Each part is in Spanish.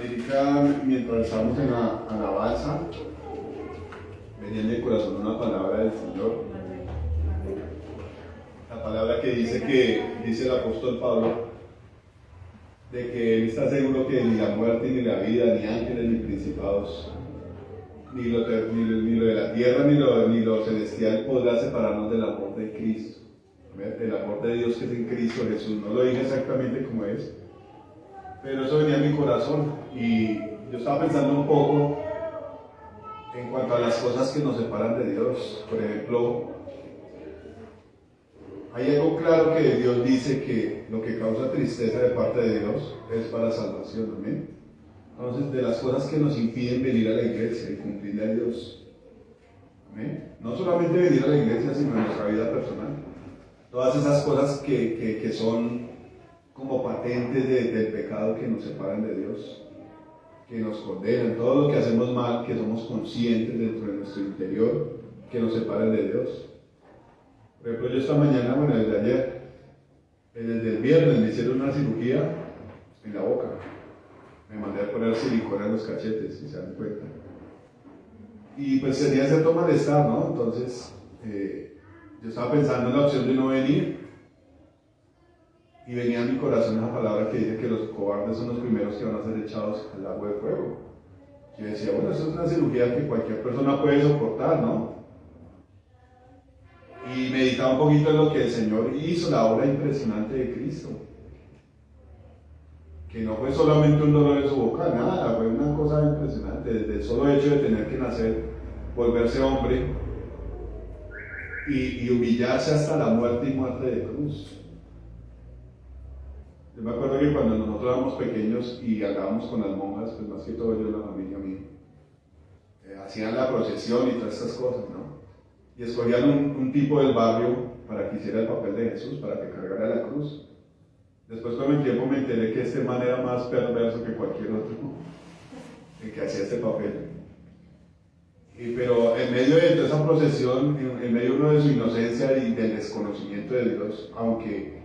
Ahorita, mientras estamos en la alabanza, venía en mi corazón una palabra del Señor. La palabra que dice el apóstol Pablo, de que él está seguro que ni la muerte, ni la vida, ni ángeles, ni principados, ni lo de la tierra, ni lo celestial podrá separarnos del amor de Cristo. El amor de Dios que es en Cristo Jesús. No lo dije exactamente como es, pero eso venía en mi corazón. Y yo estaba pensando un poco en cuanto a las cosas que nos separan de Dios. Por ejemplo, hay algo claro que Dios dice que lo que causa tristeza de parte de Dios es para salvación, ¿amén? Entonces, de las cosas que nos impiden venir a la iglesia y cumplirle a Dios, ¿amén? No solamente venir a la iglesia, sino en nuestra vida personal. Todas esas cosas que son como patentes del pecado que nos separan de Dios, que nos condenan, todo lo que hacemos mal, que somos conscientes dentro de nuestro interior, que nos separan de Dios. Por ejemplo, yo esta mañana, bueno, desde ayer, desde el viernes me hicieron una cirugía en la boca. Me mandé a poner silicona en los cachetes, si se dan cuenta. Y pues tenía cierto malestar, ¿no? Entonces, yo estaba pensando en la opción de no venir. Y venía a mi corazón esa palabra que dice que los cobardes son los primeros que van a ser echados al lago de fuego. Yo decía, bueno, eso es una cirugía que cualquier persona puede soportar, ¿no? Y meditaba un poquito en lo que el Señor hizo, la obra impresionante de Cristo. Que no fue solamente un dolor en su boca, nada, fue una cosa impresionante. Desde el solo hecho de tener que nacer, volverse hombre y humillarse hasta la muerte y muerte de cruz. Yo me acuerdo que cuando nosotros éramos pequeños y andábamos con las monjas, pues más que todo yo y la familia mía, hacían la procesión y todas estas cosas, ¿no? Y escogían un tipo del barrio para que hiciera el papel de Jesús, para que cargara la cruz. Después con el tiempo me enteré que este man era más perverso que cualquier otro, el que hacía este papel. Pero en medio de toda esa procesión, en medio uno de su inocencia y del desconocimiento de Dios, aunque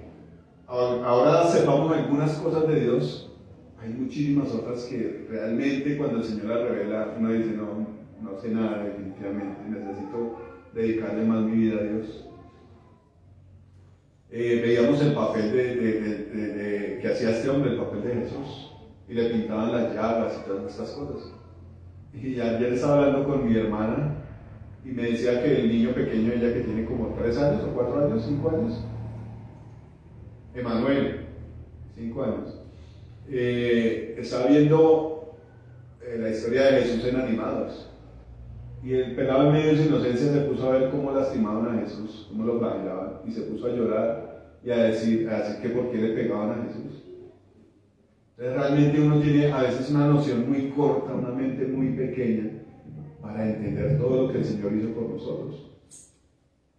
ahora sepamos algunas cosas de Dios, hay muchísimas otras que realmente cuando el Señor las revela, uno dice, no sé nada definitivamente, necesito dedicarle más mi vida a Dios. Veíamos el papel que hacía este hombre, el papel de Jesús, y le pintaban las llagas y todas estas cosas. Y ayer estaba hablando con mi hermana y me decía que el niño pequeño, ella que tiene como 3 años o 4 años, 5 años, Emanuel, 5 años, estaba viendo la historia de Jesús en Animados. Y el pelado en medio de su inocencia se puso a ver cómo lastimaban a Jesús, cómo lo flagelaban, y se puso a llorar y a decir que por qué le pegaban a Jesús. Entonces realmente uno tiene a veces una noción muy corta, una mente muy pequeña, para entender todo lo que el Señor hizo por nosotros.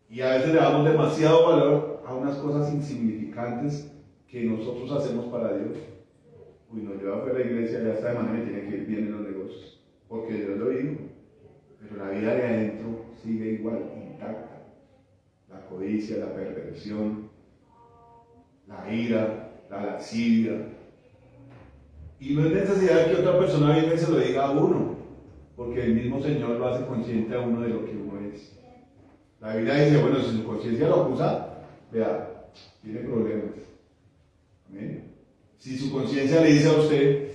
Y a veces le damos demasiado valor a unas cosas insignificantes que nosotros hacemos para Dios. Uy, no, yo voy a la iglesia, ya esta semana me tiene que ir bien en los negocios, porque Dios lo dijo. Pero la vida de adentro sigue igual, intacta. La codicia, la perversión, la ira, la lascivia. Y no es necesidad que otra persona venga y se lo diga a uno, porque el mismo Señor lo hace consciente a uno de lo que uno es. La Biblia dice, bueno, si su conciencia lo acusa, vea, tiene problemas. ¿Amén? Si su conciencia le dice a usted,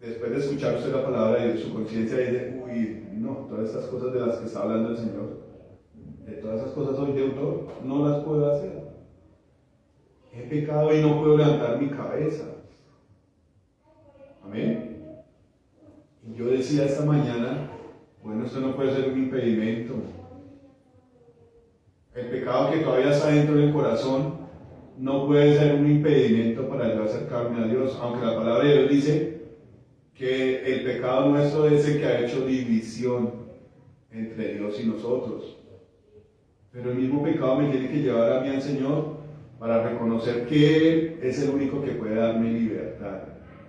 después de escuchar usted la palabra de Dios, su conciencia dice, uy, no, todas estas cosas de las que está hablando el Señor, de todas esas cosas soy deudor, no las puedo hacer. He pecado y no puedo levantar mi cabeza. Amén. Y yo decía esta mañana, bueno, esto no puede ser un impedimento. El pecado que todavía está dentro del corazón no puede ser un impedimento para yo acercarme a Dios, aunque la palabra de Dios dice que el pecado nuestro es el que ha hecho división entre Dios y nosotros. Pero el mismo pecado me tiene que llevar a mí al Señor para reconocer que Él es el único que puede darme libertad.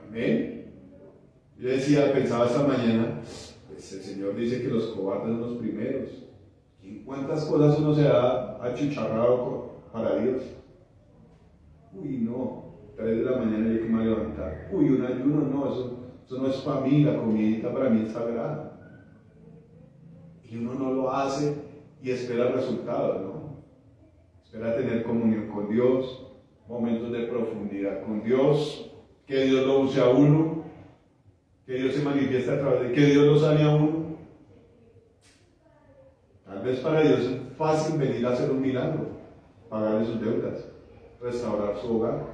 Amén. Yo pensaba esta mañana, pues el Señor dice que los cobardes son los primeros. ¿Y cuántas cosas uno se ha achucharrado para Dios? Uy, no, 3 de la mañana ya que me voy a levantar. Uy, un ayuno, no, eso Eso no es para mí, la comidita para mí es sagrada. Y uno no lo hace y espera resultados, ¿no? Espera tener comunión con Dios, momentos de profundidad con Dios, que Dios lo use a uno, que Dios se manifieste a través de que Dios lo sane a uno. Tal vez para Dios es fácil venir a hacer un milagro, pagarle sus deudas, restaurar su hogar,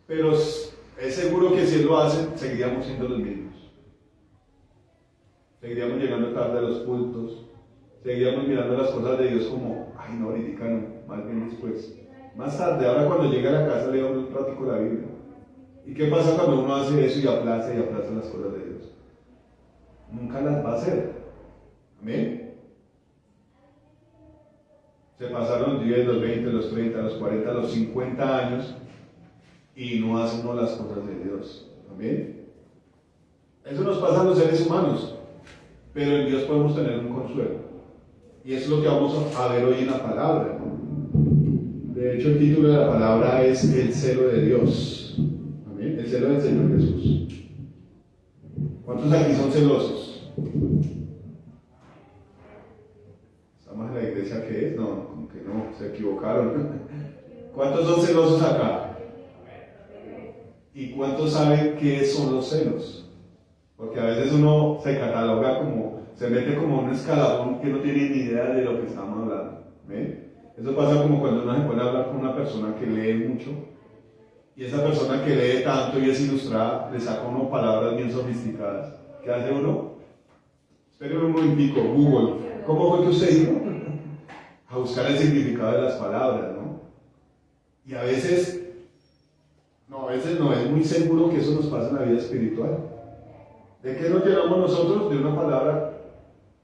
pero es seguro que si Él lo hace, seguiríamos siendo los mismos. Seguiríamos llegando tarde a los cultos, seguiríamos mirando las cosas de Dios como, ay no, ahorita no, más bien después. Más tarde, ahora cuando llegue a la casa leo un ratico la Biblia. ¿Y qué pasa cuando uno hace eso y aplaza las cosas de Dios? Nunca las va a hacer. Amén. Se pasaron los 10, los 20, los 30, los 40, los 50 años y no hacen uno las cosas de Dios. Amén. Eso nos pasa a los seres humanos, pero en Dios podemos tener un consuelo. Y eso es lo que vamos a ver hoy en la palabra. De hecho, el título de la palabra es el celo de Dios. Amén. El celo del Señor Jesús. ¿Cuántos aquí son celosos? ¿Estamos en la iglesia que es? No, como que no, se equivocaron. ¿Cuántos son celosos acá? ¿Y cuántos saben qué son los celos? Porque a veces uno se cataloga como, se mete como en un escalafón que no tiene ni idea de lo que estamos hablando. ¿Ven? Eso pasa como cuando uno se pone a hablar con una persona que lee mucho, y esa persona que lee tanto y es ilustrada, le saca uno palabras bien sofisticadas. ¿Qué hace uno? Esperen un momentico, Google, ¿cómo fue que usted dijo? A buscar el significado de las palabras, ¿no? Y a veces no, es muy seguro que eso nos pasa en la vida espiritual. ¿De qué nos llenamos nosotros? De una palabra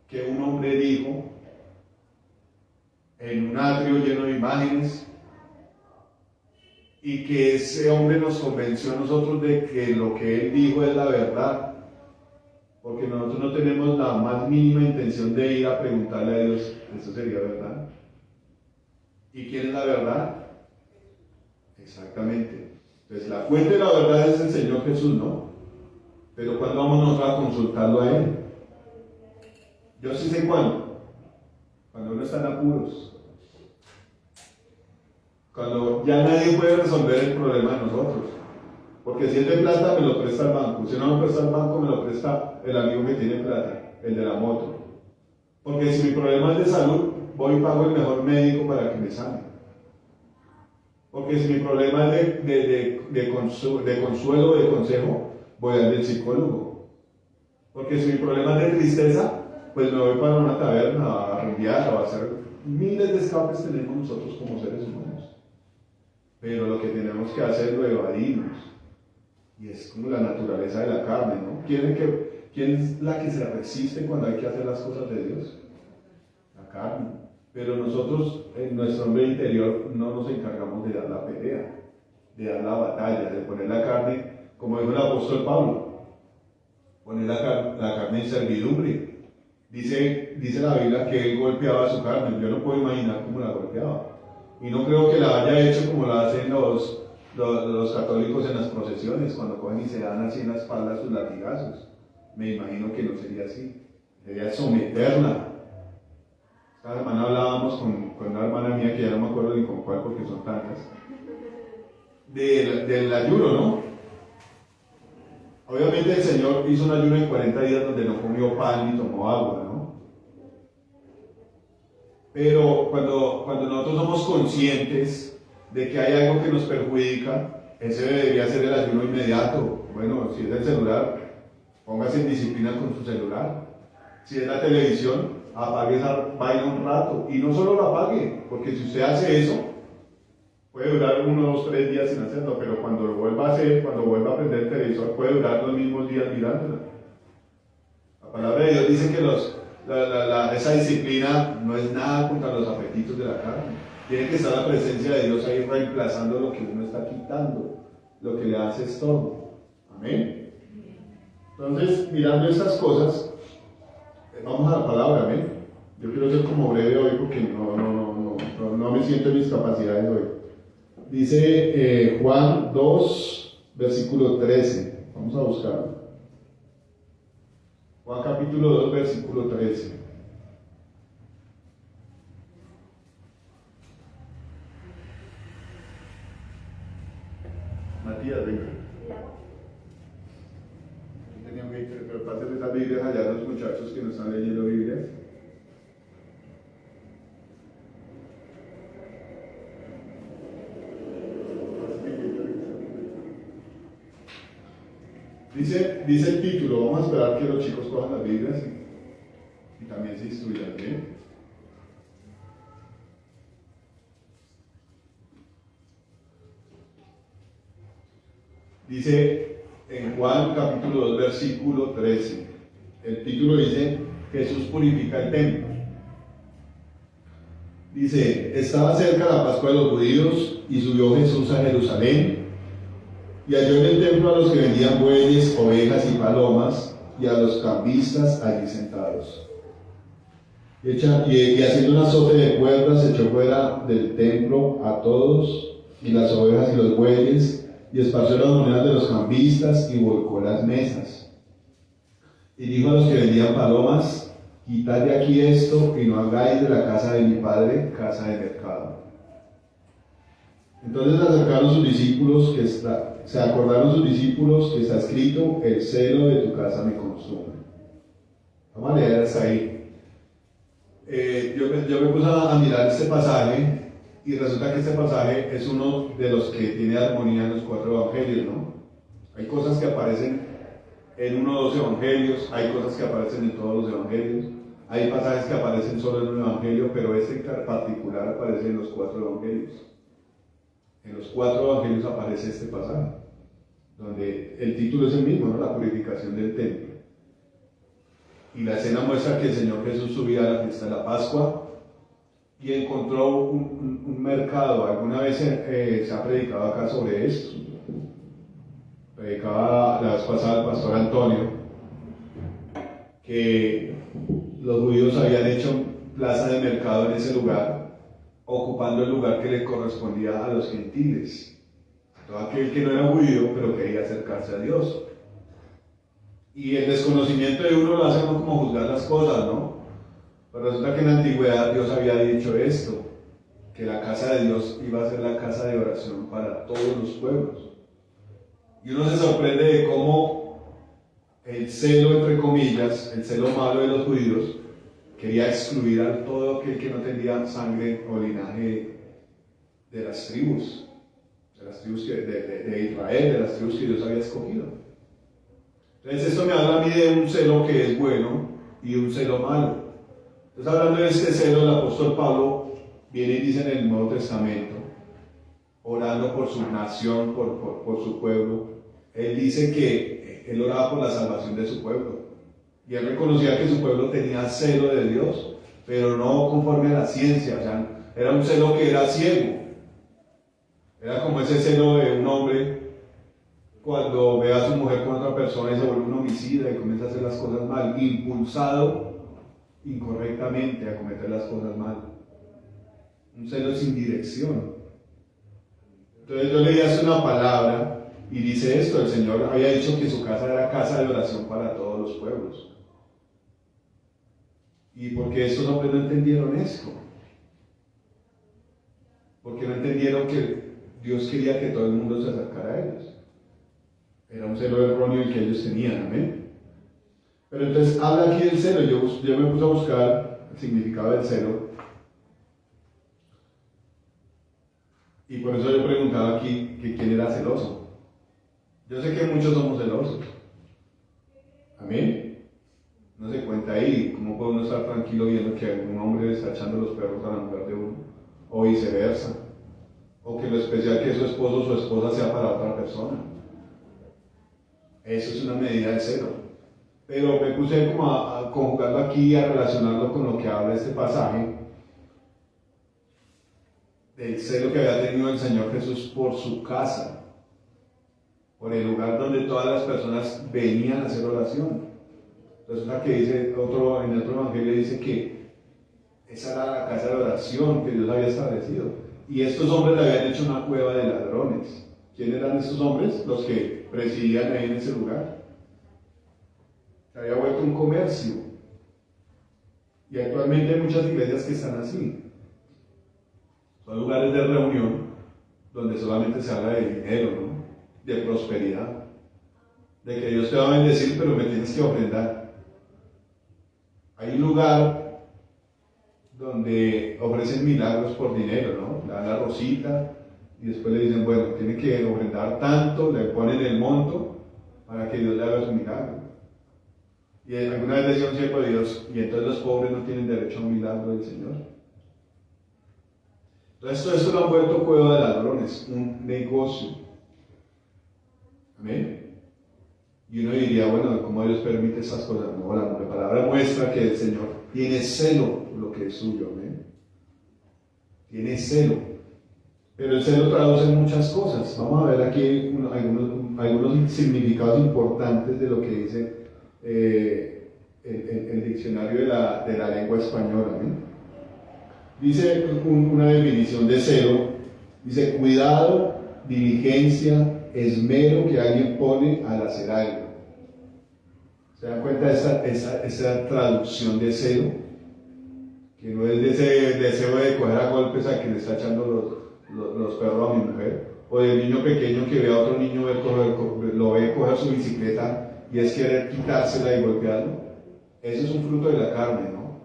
que un hombre dijo en un atrio lleno de imágenes, y que ese hombre nos convenció a nosotros de que lo que él dijo es la verdad, porque nosotros no tenemos la más mínima intención de ir a preguntarle a Dios, ¿eso sería verdad? ¿Y quién es la verdad? Exactamente. Entonces la fuente de la verdad es el Señor Jesús, ¿no? Pero ¿cuándo vamos nosotros a consultarlo a Él? Yo sí sé cuándo. Cuando uno está en apuros. Cuando ya nadie puede resolver el problema de nosotros. Porque si es de plata, me lo presta el banco. Si no me presta el banco, me lo presta el amigo que tiene plata, el de la moto. Porque si mi problema es de salud, voy y pago el mejor médico para que me sane. Porque si mi problema es de consuelo o de consejo, voy al del psicólogo. Porque si mi problema es de tristeza, pues me voy para una taberna a rumbear o a hacer miles de escapes tenemos nosotros como seres humanos. Pero lo que tenemos que hacer es lo evadirnos. Y es como la naturaleza de la carne, ¿no? ¿Quién es la que se resiste cuando hay que hacer las cosas de Dios? La carne. Pero nosotros, en nuestro hombre interior, no nos encargamos de dar la pelea, de dar la batalla, de poner la carne, como dijo el apóstol Pablo, poner la carne en servidumbre. Dice la Biblia que él golpeaba su carne. Yo no puedo imaginar cómo la golpeaba. Y no creo que la haya hecho como la hacen los católicos en las procesiones, cuando cogen y se dan así en la espalda sus latigazos. Me imagino que no sería así. Sería someterla. Esta semana hablábamos con una hermana mía, que ya no me acuerdo ni con cuál porque son tantas, del ayuno, ¿no? Obviamente el Señor hizo un ayuno de 40 días donde no comió pan ni tomó agua, ¿no? Pero cuando nosotros somos conscientes de que hay algo que nos perjudica, ese debería ser el ayuno inmediato. Bueno, si es el celular, póngase en disciplina con su celular. Si es la televisión, apague esa vaina un rato. Y no solo la apague, porque si usted hace eso, puede durar 1, 2, 3 días sin hacerlo, pero cuando lo vuelva a hacer, cuando vuelva a prender el televisor, puede durar los mismos días mirándola. La palabra de Dios dice que esa disciplina no es nada contra los apetitos de la carne. Tiene que estar la presencia de Dios ahí reemplazando lo que uno está quitando, lo que le hace estorbo. Amén. Entonces, mirando estas cosas, vamos a la palabra, amén. Yo quiero ser como breve hoy porque no me siento en mis capacidades hoy. Dice Juan 2, versículo 13. Vamos a buscarlo. Juan capítulo 2, versículo 13. Matías, venga. Tenía un Gator, pero pasen esas Biblias allá a los muchachos que no están leyendo Biblia. Dice el título, vamos a esperar que los chicos cojan las Biblias y también se instruyan, ¿bien? Dice en Juan capítulo 2 versículo 13, el título dice, Jesús purifica el templo. Dice, estaba cerca la Pascua de los judíos y subió Jesús a Jerusalén y halló en el templo a los que vendían bueyes, ovejas y palomas y a los cambistas allí sentados. Y haciendo un azote de cuerdas echó fuera del templo a todos y las ovejas y los bueyes y esparció las monedas de los cambistas y volcó las mesas. Y dijo a los que vendían palomas, quitad de aquí esto y no hagáis de la casa de mi padre casa de mercado. Entonces se acordaron sus discípulos que está escrito, el celo de tu casa me consume. Vamos a leer hasta ahí. Yo me puse a mirar este pasaje y resulta que este pasaje es uno de los que tiene armonía en los 4 evangelios, ¿no? Hay cosas que aparecen en uno o 2 evangelios, hay cosas que aparecen en todos los evangelios, hay pasajes que aparecen solo en un evangelio, pero este en particular aparece en los 4 evangelios. En los 4 evangelios aparece este pasaje, donde el título es el mismo, ¿no? La purificación del templo. Y la escena muestra que el Señor Jesús subía a la fiesta de la Pascua y encontró un mercado. Alguna vez se ha predicado acá sobre esto. Predicaba la vez pasada el pastor Antonio que los judíos habían hecho plaza de mercado en ese lugar, ocupando el lugar que le correspondía a los gentiles, todo aquel que no era judío pero quería acercarse a Dios. Y el desconocimiento de uno lo hace uno como juzgar las cosas, ¿no? Pero resulta que en la antigüedad Dios había dicho esto, que la casa de Dios iba a ser la casa de oración para todos los pueblos. Y uno se sorprende de cómo el celo, entre comillas, el celo malo de los judíos, quería excluir a todo aquel que no tenía sangre o linaje de las tribus de Israel, de las tribus que Dios había escogido. Entonces esto me habla a mí de un celo que es bueno y un celo malo. Entonces hablando de este celo, el apóstol Pablo viene y dice en el Nuevo Testamento, orando por su nación, por su pueblo, él dice que él oraba por la salvación de su pueblo. Y él reconocía que su pueblo tenía celo de Dios, pero no conforme a la ciencia, o sea, era un celo que era ciego. Era como ese celo de un hombre cuando ve a su mujer con otra persona y se vuelve un homicida y comienza a hacer las cosas mal, impulsado incorrectamente a cometer las cosas mal. Un celo sin dirección. Entonces yo leí hace una palabra y dice esto, el Señor había dicho que su casa era casa de oración para todos los pueblos. ¿Y por qué estos hombres no entendieron esto? Porque no entendieron que Dios quería que todo el mundo se acercara a ellos. Era un celo erróneo el que ellos tenían, amén. Pero entonces habla aquí del celo. Yo me puse a buscar el significado del celo. Y por eso yo preguntaba aquí que quién era celoso. Yo sé que muchos somos celosos. Amén. No se cuenta ahí. ¿Cómo puede uno estar tranquilo viendo que un hombre le está echando los perros a la mujer de uno? O viceversa. O que lo especial que su esposo o su esposa sea para otra persona. Eso es una medida de celo. Pero me puse como a conjugarlo aquí, a relacionarlo con lo que habla este pasaje, del celo que había tenido el Señor Jesús por su casa, por el lugar donde todas las personas venían a hacer oración. Resulta que dice en otro evangelio dice que esa era la casa de oración que Dios había establecido. Y estos hombres le habían hecho una cueva de ladrones. ¿Quiénes eran estos hombres? Los que presidían ahí en ese lugar. Se había vuelto un comercio. Y actualmente hay muchas iglesias que están así. Son lugares de reunión donde solamente se habla de dinero, ¿no? De prosperidad. De que Dios te va a bendecir, pero me tienes que ofrendar. Hay un lugar donde ofrecen milagros por dinero, ¿no? Le dan la rosita y después le dicen, bueno, tiene que ofrendar tanto, le ponen el monto para que Dios le haga su milagro. Y alguna vez decía un siervo de Dios, y entonces los pobres no tienen derecho a un milagro del Señor. Entonces todo esto lo han vuelto cueva de ladrones, un negocio. Amén. Y uno diría, bueno, ¿cómo Dios permite esas cosas? No, la palabra muestra que el Señor tiene celo por lo que es suyo. Amén. Tiene celo. Pero el celo traduce muchas cosas. Vamos a ver aquí algunos significados importantes de lo que dice el diccionario de la lengua española. ¿Eh? Dice una definición de celo, dice cuidado, diligencia, esmero que alguien pone al hacer algo. ¿Se dan cuenta de esa traducción de celo? Que no es de ese deseo de coger a golpes a quien le está echando los perros a mi mujer, o del niño pequeño que ve a otro niño lo ve coger su bicicleta y es querer quitársela y golpearlo. Eso es un fruto de la carne, ¿no?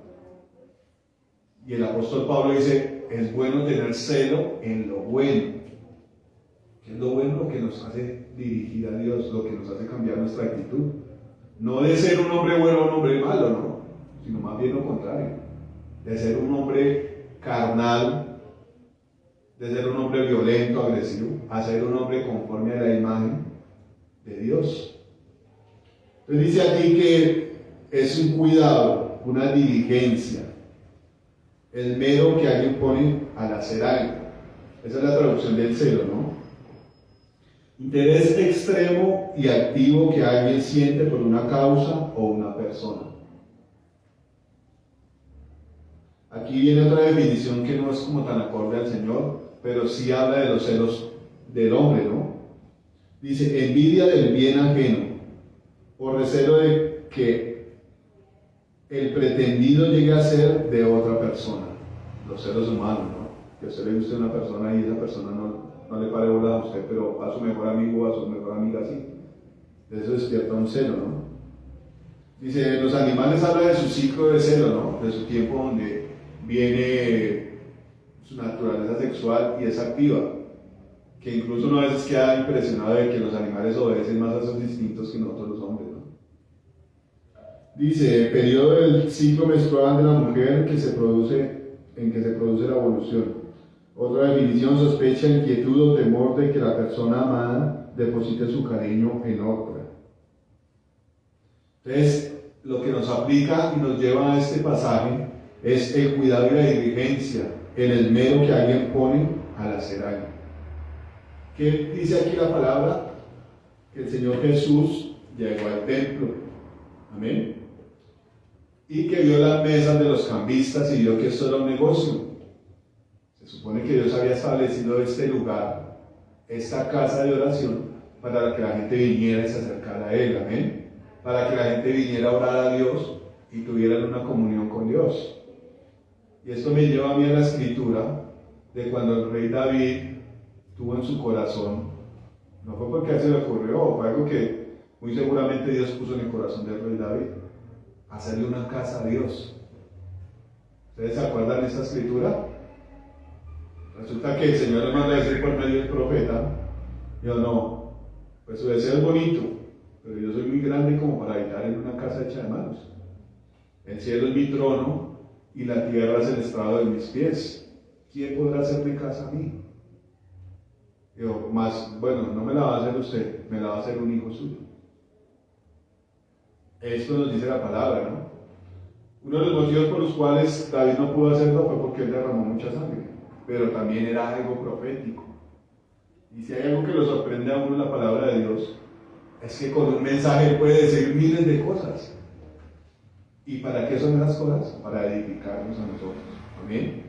Y el apóstol Pablo dice, es bueno tener celo en lo bueno. ¿Qué es lo bueno? Lo que nos hace dirigir a Dios, lo que nos hace cambiar nuestra actitud. No de ser un hombre bueno o un hombre malo, no, sino más bien lo contrario. De ser un hombre carnal, de ser un hombre violento, agresivo, a ser un hombre conforme a la imagen de Dios. Entonces dice aquí que es un cuidado, una diligencia, el mero que alguien pone al hacer algo. Esa es la traducción del celo, ¿no? Interés extremo y activo que alguien siente por una causa o una persona. Aquí viene otra definición que no es como tan acorde al Señor, pero sí habla de los celos del hombre, ¿no? Dice, envidia del bien ajeno, por recelo de que el pretendido llegue a ser de otra persona. Los celos humanos, ¿no? Que a usted le guste una persona y esa persona no le pare bola a usted, pero a su mejor amigo o a su mejor amiga sí. De eso despierta un celo, ¿no? Dice, los animales habla de su ciclo de celo, ¿no? De su tiempo donde viene su naturaleza sexual y es activa. Que incluso uno a veces queda impresionado de que los animales obedecen más a esos instintos que nosotros los hombres, ¿no? Dice, periodo del ciclo menstrual de la mujer en que se produce la evolución. Otra definición, sospecha, inquietud o temor de que la persona amada deposite su cariño en otra. Entonces, lo que nos aplica y nos lleva a este pasaje es el cuidado y la diligencia, el esmero que alguien pone al hacer algo. ¿Qué dice aquí la palabra? Que el Señor Jesús llegó al templo. Amén. Y que vio las mesas de los cambistas y vio que esto era un negocio. Se supone que Dios había establecido este lugar, esta casa de oración, para que la gente viniera y se acercara a Él. Amén. Para que la gente viniera a orar a Dios y tuvieran una comunión con Dios. Y esto me lleva a mí a la escritura de cuando el rey David tuvo en su corazón, no fue porque a él se le ocurrió, fue algo que muy seguramente Dios puso en el corazón del rey David, hacerle una casa a Dios. ¿Ustedes se acuerdan de esa escritura? Resulta que el Señor le manda a decir por medio del profeta, yo no, pues su deseo es bonito, pero yo soy muy grande como para habitar en una casa hecha de manos. El cielo es mi trono y la tierra es el estrado de mis pies. ¿Quién podrá hacerme casa a mí? Digo, más, bueno, no me la va a hacer usted, me la va a hacer un hijo suyo. Esto nos dice la palabra, ¿no? Uno de los motivos por los cuales David no pudo hacerlo fue porque él derramó mucha sangre, pero también era algo profético. Y si hay algo que lo sorprende a uno en la palabra de Dios, es que con un mensaje él puede decir miles de cosas. ¿Y para qué son esas cosas? Para edificarnos a nosotros. Amén.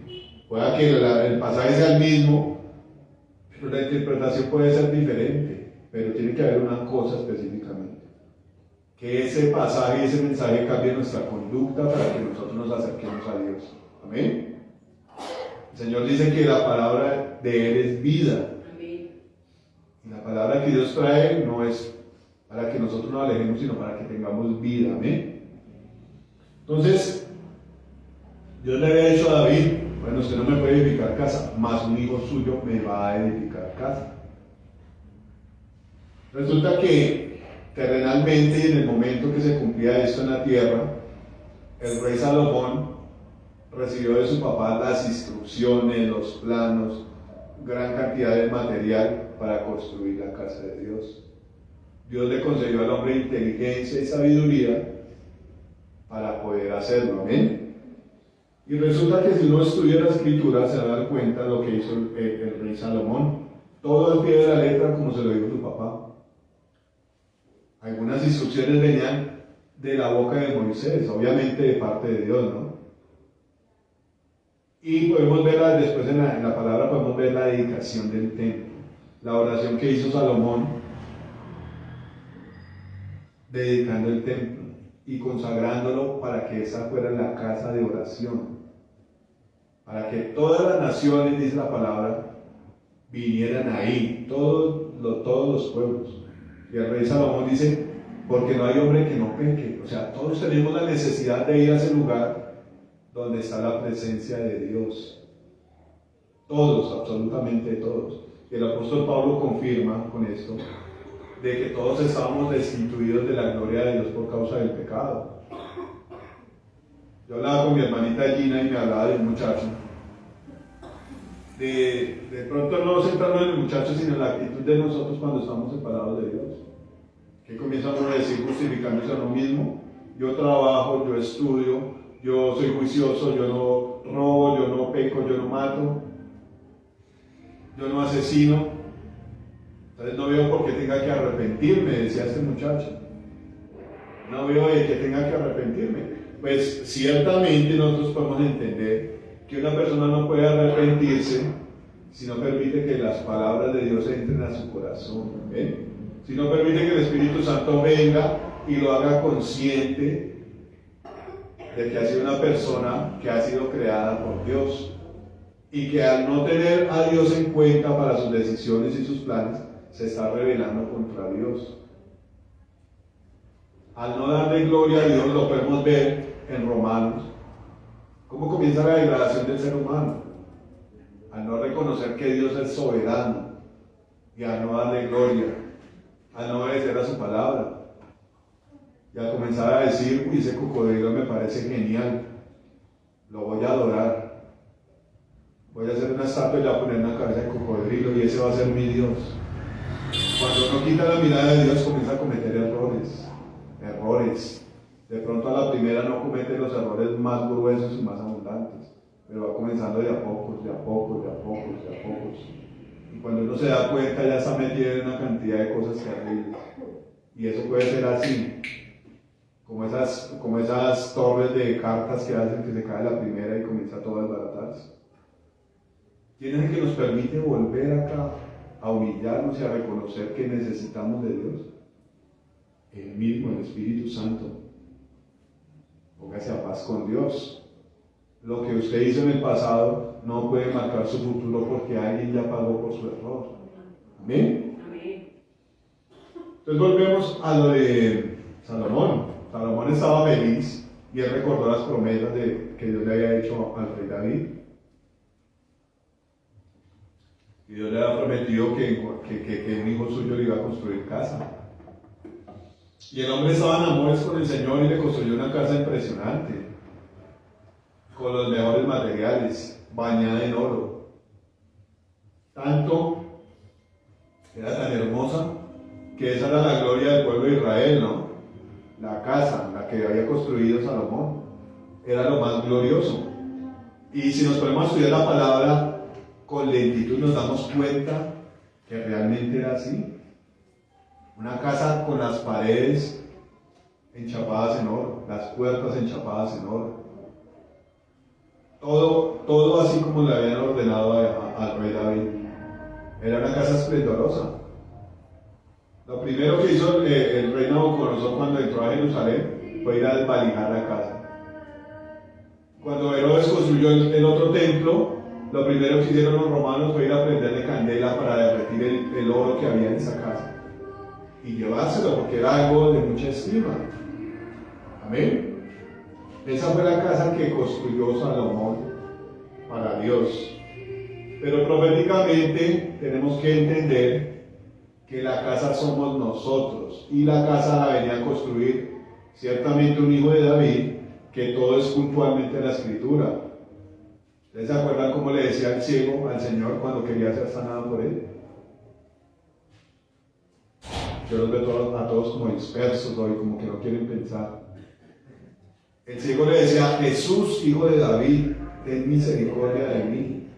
Puede que el pasaje sea el mismo, pero la interpretación puede ser diferente, pero tiene que haber una cosa específicamente. que ese pasaje, ese mensaje cambie nuestra conducta para que nosotros nos acerquemos a Dios. Amén. El Señor dice que la palabra de Él es vida. Amén. Y la palabra que Dios trae no es para que nosotros nos alejemos, sino para que tengamos vida. Amén. Entonces, Dios le había dicho a David: bueno, usted no me puede edificar casa, mas un hijo suyo me va a edificar casa. Resulta que terrenalmente, y en el momento que se cumplía esto en la tierra, el rey Salomón recibió de su papá las instrucciones, los planos, gran cantidad de material para construir la casa de Dios. Dios le concedió al hombre inteligencia y sabiduría para poder hacerlo. Amén. Y resulta que si uno estudia la escritura se va a dar cuenta de lo que hizo el rey Salomón. Todo al pie de la letra, como se lo dijo su papá. Algunas instrucciones venían de la boca de Moisés, obviamente de parte de Dios, ¿no? Y podemos ver después en la palabra, podemos ver la dedicación del templo, la oración que hizo Salomón, dedicando el templo y consagrándolo para que esa fuera la casa de oración, para que todas las naciones, dice la palabra, vinieran ahí, todos los pueblos. Y el rey Salomón dice: porque no hay hombre que no peque. O sea, todos tenemos la necesidad de ir a ese lugar donde está la presencia de Dios. Todos, absolutamente todos. Y el apóstol Pablo confirma con esto de que todos estábamos destituidos de la gloria de Dios por causa del pecado. Yo hablaba con mi hermanita Gina y me hablaba de un muchacho. De pronto no centrarnos en el muchacho, sino en la actitud de nosotros cuando estamos separados de Dios. Que comienza uno a decir, justificándose a uno mismo: yo trabajo, yo estudio, yo soy juicioso, yo no robo, yo no peco, yo no mato, yo no asesino. Entonces no veo por qué tenga que arrepentirme, decía este muchacho. No veo de que tenga que arrepentirme. Pues ciertamente nosotros podemos entender que una persona no puede arrepentirse si no permite que las palabras de Dios entren a su corazón. ¿Ven? Si no permite que el Espíritu Santo venga y lo haga consciente de que ha sido una persona que ha sido creada por Dios y que al no tener a Dios en cuenta para sus decisiones y sus planes, se está rebelando contra Dios. Al no darle gloria a Dios, lo podemos ver en Romanos. ¿Cómo comienza la degradación del ser humano? Al no reconocer que Dios es soberano y al no darle gloria, al no obedecer a su palabra, y al comenzar a decir: uy, ese cocodrilo me parece genial, lo voy a adorar, voy a hacer una estatua y le voy a poner una cabeza de cocodrilo y ese va a ser mi Dios. Cuando uno quita la mirada de Dios, comienza a cometer errores. De pronto a la primera no comete los errores más gruesos y más abundantes, pero va comenzando de a pocos. Y cuando uno se da cuenta, ya está metido en una cantidad de cosas terribles. Y eso puede ser así, como esas torres de cartas que hacen que se cae la primera y comienza todo a desbaratarse. ¿Quién es el que nos permite volver acá a humillarnos y a reconocer que necesitamos de Dios? El mismo, el Espíritu Santo. Póngase a paz con Dios. Lo que usted hizo en el pasado no puede marcar su futuro porque alguien ya pagó por su error. ¿Amén? Amén. Entonces volvemos a lo de Salomón. Salomón estaba feliz y él recordó las promesas que Dios le había hecho al rey David. Y Dios le había prometido que un hijo suyo le iba a construir casa. Y el hombre estaba en amores con el Señor y le construyó una casa impresionante, con los mejores materiales, bañada en oro. Tanto era tan hermosa que esa era la gloria del pueblo de Israel, ¿no? La casa, la que había construido Salomón, era lo más glorioso. Y si nos ponemos a estudiar la palabra con lentitud, nos damos cuenta que realmente era así. Una casa con las paredes enchapadas en oro, las puertas enchapadas en oro. Todo así como le habían ordenado al rey David. Era una casa esplendorosa. Lo primero que hizo el rey Nabucodonosor cuando entró a Jerusalén fue ir a desvalijar la casa. Cuando Herodes construyó el otro templo, lo primero que hicieron los romanos fue ir a prenderle candela para derretir el oro que había en esa casa y llevárselo, porque era algo de mucha estima. Amén. Esa fue la casa que construyó Salomón para Dios. Pero proféticamente tenemos que entender que la casa somos nosotros, y la casa la venía a construir ciertamente un hijo de David, que todo es puntualmente en la Escritura. ¿Ustedes se acuerdan cómo le decía el ciego al Señor cuando quería ser sanado por él? Yo los veo a todos como dispersos hoy, como que no quieren pensar. El ciego le decía: Jesús, hijo de David, ten misericordia de mí.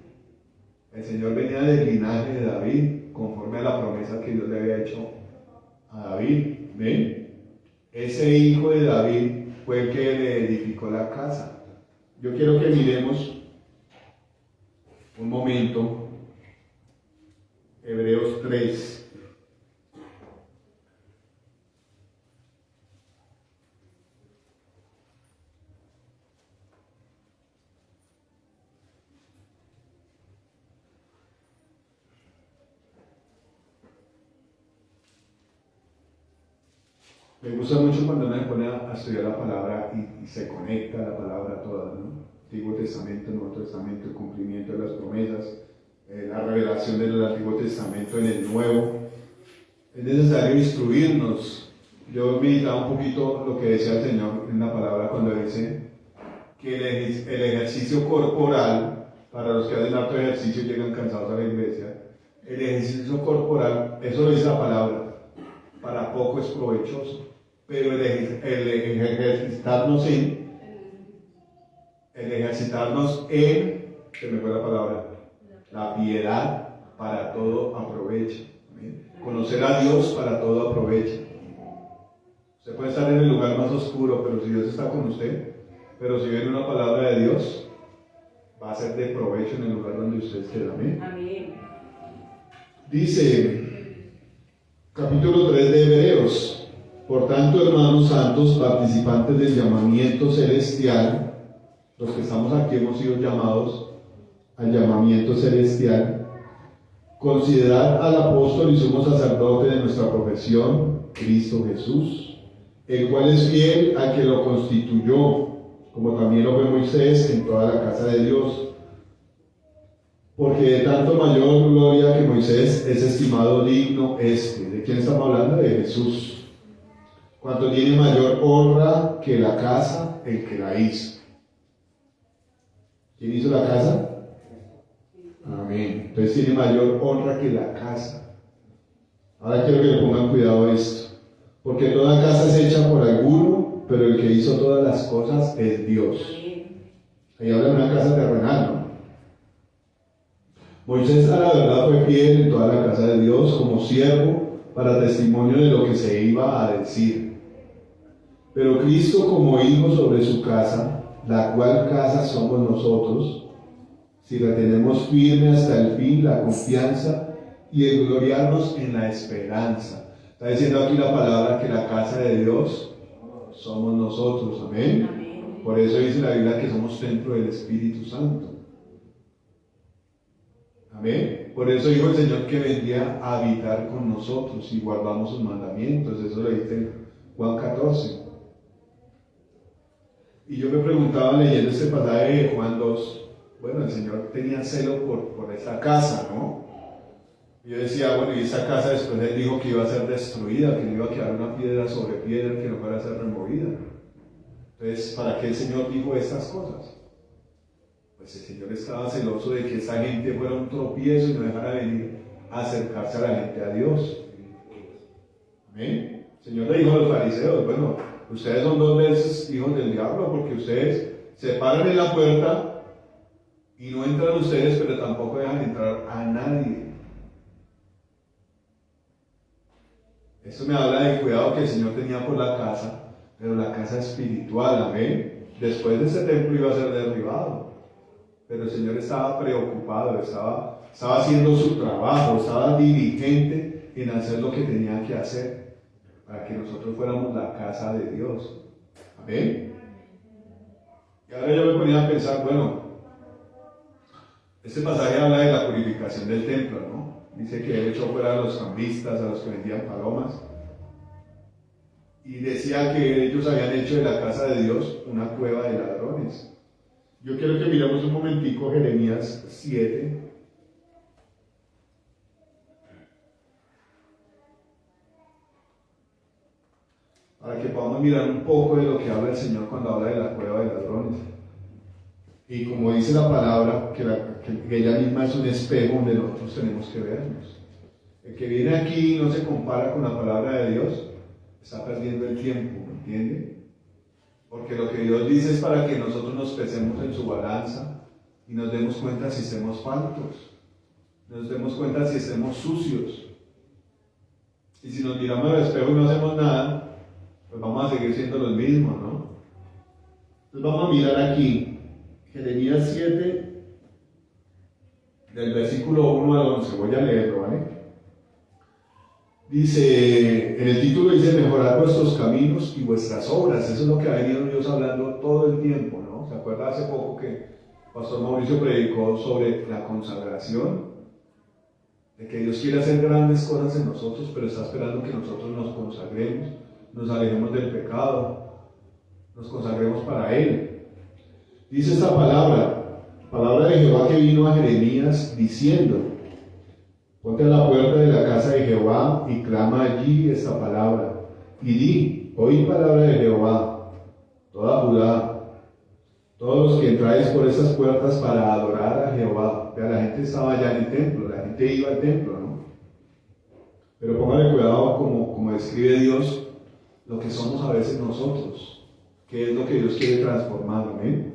El Señor venía del linaje de David, conforme a la promesa que Dios le había hecho a David. ¿Ven? Ese hijo de David fue el que le edificó la casa. Yo quiero que miremos un momento Hebreos 3. Me gusta mucho cuando uno se pone a estudiar la palabra y se conecta la palabra toda, ¿no? Antiguo Testamento, Nuevo Testamento, el cumplimiento de las promesas, la revelación del Antiguo Testamento en el Nuevo. Es necesario instruirnos. Yo meditaba un poquito lo que decía el Señor en la palabra cuando dice que el ejercicio corporal, para los que hacen harto ejercicio y llegan cansados a la iglesia, el ejercicio corporal, eso lo dice la palabra, para poco es provechoso, pero el ejercitarnos en, se me fue la palabra, la piedad, para todo aprovecha. ¿Amén? Conocer a Dios para todo aprovecha. Usted puede estar en el lugar más oscuro, pero si Dios está con usted, pero si viene una palabra de Dios, va a ser de provecho en el lugar donde usted esté. Amén. Amén. Dice, capítulo 3 de Hebreos: por tanto, hermanos santos, participantes del llamamiento celestial, los que estamos aquí hemos sido llamados al llamamiento celestial, considerad al apóstol y sumo sacerdote de nuestra profesión, Cristo Jesús, el cual es fiel al que lo constituyó, como también lo fue Moisés en toda la casa de Dios. Porque de tanto mayor gloria que Moisés es estimado digno este. ¿De quién estamos hablando? De Jesús. Cuanto tiene mayor honra que la casa, el que la hizo. ¿Quién hizo la casa? Amén. Entonces tiene mayor honra que la casa. Ahora quiero que le pongan cuidado a esto. Porque toda casa es hecha por alguno, pero el que hizo todas las cosas es Dios. Ahí habla de una casa terrenal, ¿no? Moisés, a la verdad, fue fiel en toda la casa de Dios como siervo para testimonio de lo que se iba a decir. Pero Cristo como hijo sobre su casa, la cual casa somos nosotros, si retenemos firme hasta el fin la confianza y el gloriarnos en la esperanza. Está diciendo aquí la palabra que la casa de Dios somos nosotros. Amén. Amén. Por eso dice la Biblia que somos templo del Espíritu Santo. Amén. Por eso dijo el Señor que vendría a habitar con nosotros y guardamos sus mandamientos. Eso lo dice en Juan 14. Y yo me preguntaba leyendo este pasaje de Juan 2, bueno, el Señor tenía celo por esa casa, ¿no? Y yo decía, bueno, y esa casa después Él dijo que iba a ser destruida, que no iba a quedar una piedra sobre piedra, que no fuera a ser removida. Entonces, ¿para qué el Señor dijo estas cosas? Pues el Señor estaba celoso de que esa gente fuera un tropiezo y no dejara venir a acercarse a la gente a Dios. ¿Amén? El Señor le dijo a los fariseos, bueno, ustedes son dos veces hijos del diablo, porque ustedes se paran en la puerta y no entran ustedes, pero tampoco dejan entrar a nadie. Esto me habla del cuidado que el Señor tenía por la casa, pero la casa espiritual, amén. Después de ese templo iba a ser derribado, pero el Señor estaba preocupado, estaba haciendo su trabajo, estaba diligente en hacer lo que tenía que hacer para que nosotros fuéramos la casa de Dios. Amén. Y ahora yo me ponía a pensar, bueno, este pasaje habla de la purificación del templo, ¿no? Dice que él echó fuera a los cambistas, a los que vendían palomas, y decía que ellos habían hecho de la casa de Dios una cueva de ladrones. Yo quiero que miremos un momentico Jeremías 7. Para que podamos mirar un poco de lo que habla el Señor cuando habla de la cueva de ladrones. Y como dice la palabra, que ella misma es un espejo donde nosotros tenemos que vernos. El que viene aquí y no se compara con la palabra de Dios, está perdiendo el tiempo, ¿me entiende? Porque lo que Dios dice es para que nosotros nos pesemos en su balanza y nos demos cuenta si estemos faltos, nos demos cuenta si estemos sucios. Y si nos miramos al espejo y no hacemos nada, pues vamos a seguir siendo los mismos, ¿no? Entonces vamos a mirar aquí, Jeremías 7, del versículo 1 al 11, voy a leerlo, ¿vale? Dice, en el título dice, mejorar vuestros caminos y vuestras obras. Eso es lo que ha venido Dios hablando todo el tiempo, ¿no? ¿Se acuerda hace poco que Pastor Mauricio predicó sobre la consagración? De que Dios quiere hacer grandes cosas en nosotros, pero está esperando que nosotros nos consagremos, nos alejemos del pecado, nos consagremos para Él. Dice esta palabra de Jehová que vino a Jeremías diciendo, ponte a la puerta de la casa de Jehová y clama allí esta palabra. Y di, oí palabra de Jehová, toda Judá, todos los que entráis por esas puertas para adorar a Jehová. O sea, la gente estaba allá en el templo, la gente iba al templo, ¿no? Pero póngale cuidado como describe Dios lo que somos a veces nosotros, que es lo que Dios quiere transformar, ¿amén?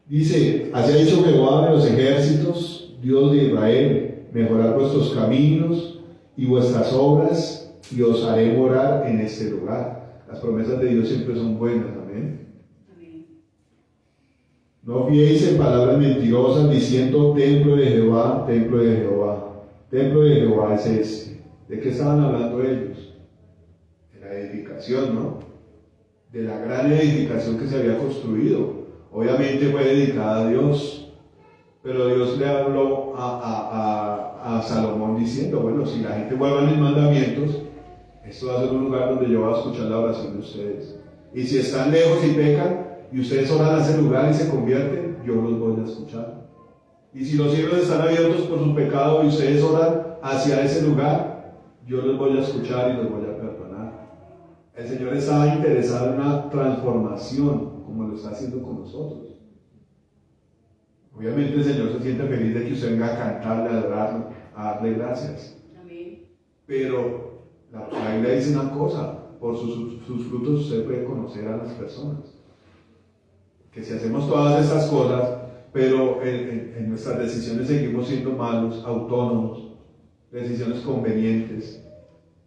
Dice, así ha dicho Jehová de los ejércitos, Dios de Israel, mejorar vuestros caminos y vuestras obras, y os haré morar en este lugar. Las promesas de Dios siempre son buenas, amén. No fiéis en palabras mentirosas diciendo templo de Jehová, templo de Jehová. Templo de Jehová es este. ¿De qué estaban hablando ellos? De la edificación, ¿no? De la gran edificación que se había construido. Obviamente fue dedicada a Dios, pero Dios le habló a Salomón diciendo, bueno, si la gente guarda mis mandamientos, esto va a ser un lugar donde yo voy a escuchar la oración de ustedes. Y si están lejos y pecan, y ustedes oran a ese lugar y se convierten, yo los voy a escuchar. Y si los cielos están abiertos por su pecado y ustedes oran hacia ese lugar, yo los voy a escuchar y los voy a perdonar. El Señor está interesado en una transformación, como lo está haciendo con nosotros. Obviamente el Señor se siente feliz de que usted venga a cantarle, a adorarlo, a darle gracias. Amén. Pero la Biblia dice una cosa, por sus frutos usted puede conocer a las personas. Que si hacemos todas estas cosas, pero en nuestras decisiones seguimos siendo malos, autónomos, decisiones convenientes,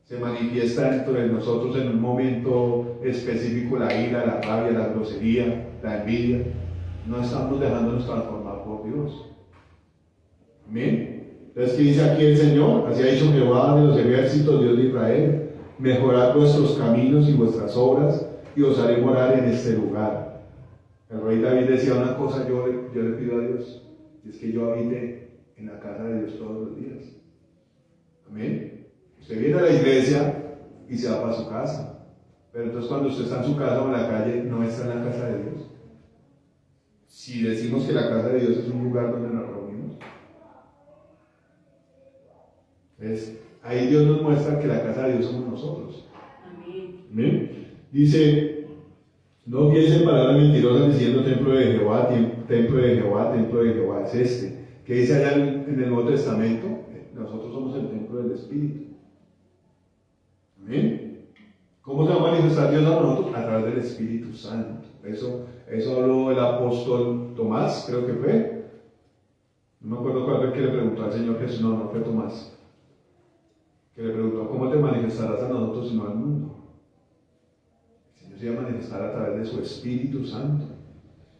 se manifiesta dentro de nosotros en un momento específico la ira, la rabia, la grosería, la envidia, no estamos dejándonos transformar por Dios. Amén. Entonces, ¿qué dice aquí el Señor? Así ha dicho Jehová de los ejércitos, Dios de Israel, mejorad vuestros caminos y vuestras obras, y os haré morar en este lugar. El rey David decía una cosa, yo le pido a Dios, y es que yo habite en la casa de Dios todos los días. Amén. Usted viene a la iglesia y se va para su casa, pero entonces cuando usted está en su casa o en la calle, no está en la casa de Dios. Si decimos que la casa de Dios es un lugar donde nos reunimos, ¿ves? Ahí Dios nos muestra que la casa de Dios somos nosotros. Amén. Amén. Dice, no piensen palabras mentirosas diciendo templo de Jehová, templo de Jehová, templo de Jehová es este. Que dice allá en el Nuevo Testamento, nosotros somos el templo del Espíritu. Amén. ¿Cómo se va a manifestar Dios a nosotros? A través del Espíritu Santo. Eso habló el apóstol Tomás, creo que fue. No me acuerdo cuál fue el que le preguntó al Señor Jesús, no fue Tomás. Que le preguntó, ¿cómo te manifestarás a nosotros y no al mundo? El Señor se iba a manifestar a través de su Espíritu Santo.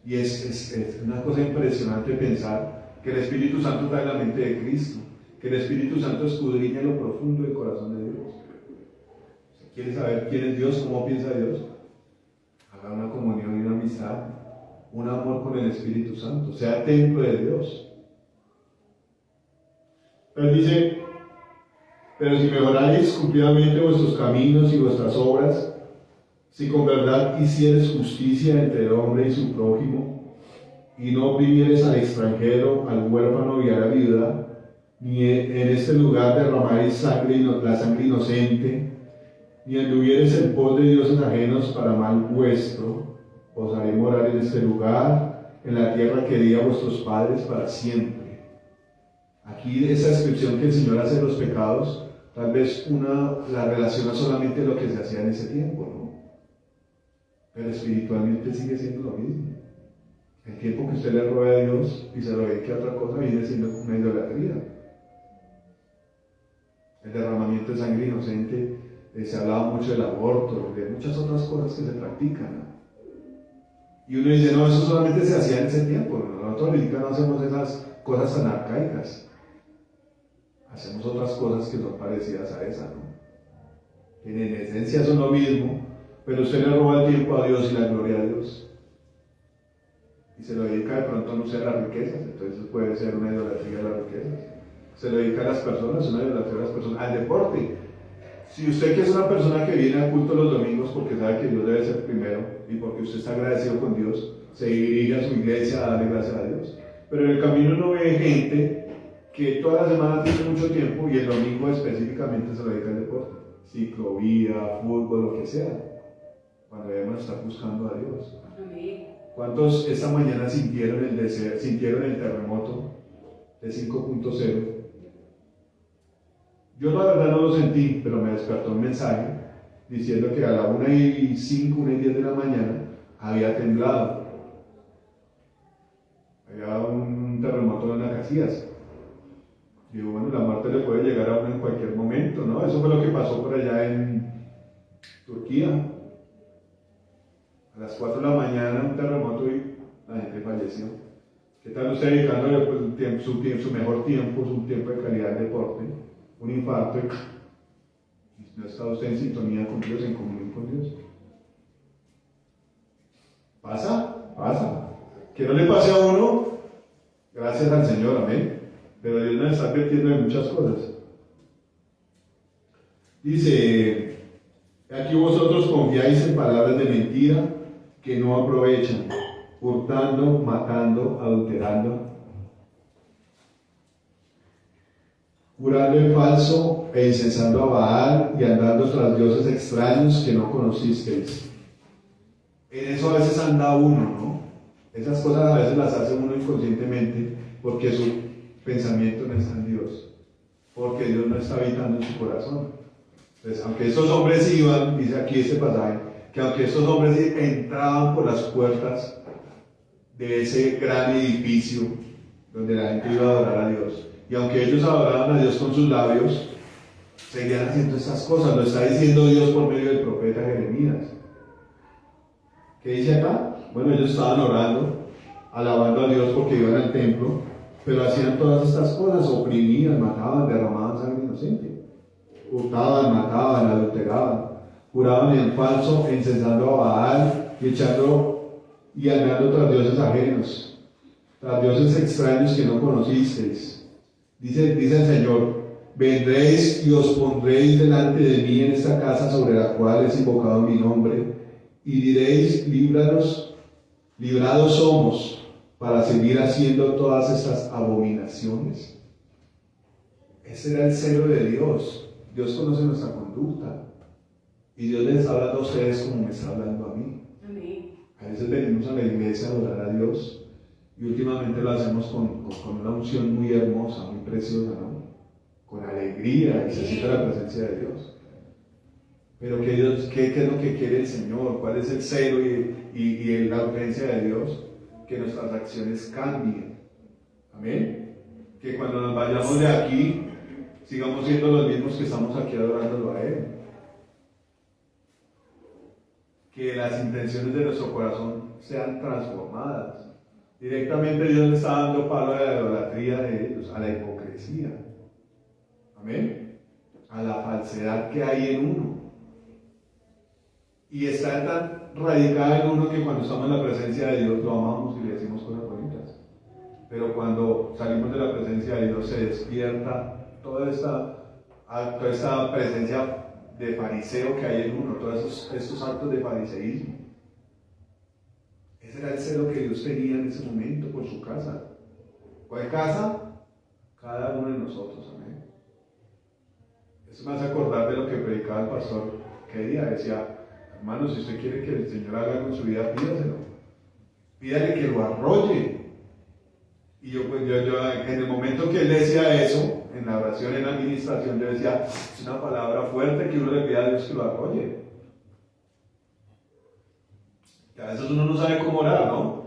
Y es una cosa impresionante pensar que el Espíritu Santo está en la mente de Cristo, que el Espíritu Santo escudriña lo profundo del corazón de Dios. Si quiere saber quién es Dios, cómo piensa Dios, haga una comunión y una amistad, un amor con el Espíritu Santo, sea templo de Dios. Él dice, pero si mejoráis cumplidamente vuestros caminos y vuestras obras, si con verdad hicieres justicia entre el hombre y su prójimo, y no oprimieres al extranjero, al huérfano y a la viuda, ni en este lugar derramaréis la sangre inocente, ni anduviereis en pos de dioses ajenos para mal vuestro, os haré morar en este lugar, en la tierra que di a vuestros padres para siempre. Aquí esa descripción que el Señor hace de los pecados, tal vez la relaciona solamente a lo que se hacía en ese tiempo, ¿no? Pero espiritualmente sigue siendo lo mismo. El tiempo que usted le robe a Dios y se lo dedique a otra cosa viene siendo una idolatría. El derramamiento de sangre inocente, se hablaba mucho del aborto, de muchas otras cosas que se practican, ¿no? Y uno dice, no, eso solamente se hacía en ese tiempo. Nosotros ahorita no hacemos esas cosas tan arcaicas. Hacemos otras cosas que son parecidas a esa, ¿no? En esencia son lo mismo, pero usted le roba el tiempo a Dios y la gloria a Dios. Y se lo dedica de pronto a no ser las riquezas, entonces puede ser una idolatría de las riquezas. Se lo dedica a las personas, una idolatría a las personas, al deporte. Si usted que es una persona que viene al culto los domingos porque sabe que Dios debe ser primero y porque usted está agradecido con Dios, se dirige a su iglesia a darle gracias a Dios. Pero en el camino uno ve gente que toda la semana tiene mucho tiempo y el domingo específicamente se lo dedica al deporte, ciclovía, fútbol, lo que sea, cuando debemos estar buscando a Dios. ¿Cuántos esta mañana sintieron el terremoto de 5.0? Yo la verdad no lo sentí, pero me despertó un mensaje diciendo que a la 1:05, 1:10 de la mañana había temblado. Había un terremoto en las Casillas. Digo, bueno, la muerte le puede llegar a uno en cualquier momento, ¿no? Eso fue lo que pasó por allá en Turquía. A las 4 de la mañana un terremoto y la gente falleció. ¿Qué tal usted dedicándole pues, su mejor tiempo, su tiempo de calidad al deporte? Un infarto y no está usted en sintonía con Dios, en comunión con Dios. Pasa. Que no le pase a uno, gracias al Señor, amén. Pero Dios nos está advirtiendo de muchas cosas. Dice, aquí vosotros confiáis en palabras de mentira que no aprovechan, hurtando, matando, adulterando, jurando en falso e incensando a Baal y andando tras dioses extraños que no conocisteis. En eso a veces anda uno, ¿no? Esas cosas a veces las hace uno inconscientemente porque su pensamiento no está en Dios, porque Dios no está habitando en su corazón. Entonces, aunque estos hombres iban, dice aquí este pasaje, que aunque estos hombres entraban por las puertas de ese gran edificio donde la gente iba a adorar a Dios, y aunque ellos adoraban a Dios con sus labios, seguían haciendo estas cosas. Lo está diciendo Dios por medio del profeta Jeremías. ¿Qué dice acá? Bueno, ellos estaban orando, alabando a Dios porque iban al templo, pero hacían todas estas cosas, oprimían, mataban, derramaban sangre inocente, hurtaban, mataban, adulteraban, juraban en falso, incensando a Baal y andando tras dioses ajenos, tras dioses extraños que no conocisteis. Dice el Señor, vendréis y os pondréis delante de mí en esta casa sobre la cual es invocado mi nombre, y diréis, librados somos para seguir haciendo todas estas abominaciones. Ese era el celo de Dios. Dios conoce nuestra conducta y Dios les está hablando a ustedes como me está hablando a mí. Amén. A veces venimos a la iglesia a adorar a Dios y últimamente lo hacemos con una unción muy hermosa, muy preciosa, ¿no? Con alegría, y se siente la presencia de Dios. Pero ¿qué es lo que quiere el Señor? ¿Cuál es el celo y la urgencia de Dios? Que nuestras acciones cambien. Amén. Que cuando nos vayamos de aquí, sigamos siendo los mismos que estamos aquí adorándolo a Él. Que las intenciones de nuestro corazón sean transformadas. Directamente Dios le está dando palo a la idolatría de ellos, a la hipocresía. Amén. A la falsedad que hay en uno. Y está tan radicada en uno que cuando estamos en la presencia de Dios lo amamos y le decimos cosas bonitas. Pero cuando salimos de la presencia de Dios se despierta toda esta presencia de fariseo que hay en uno, todos estos actos de fariseísmo. Ese era el celo que Dios tenía en ese momento por su casa. ¿Cuál casa? Cada uno de nosotros, amén. Eso me hace acordar de lo que predicaba el pastor que día decía: hermano, si usted quiere que el Señor haga con su vida, pídaselo. Pídale que lo arrolle. Y yo en el momento que él decía eso, en la oración, en la administración, yo decía: es una palabra fuerte que uno le pida a Dios que lo arrolle. Y a veces uno no sabe cómo orar, ¿no?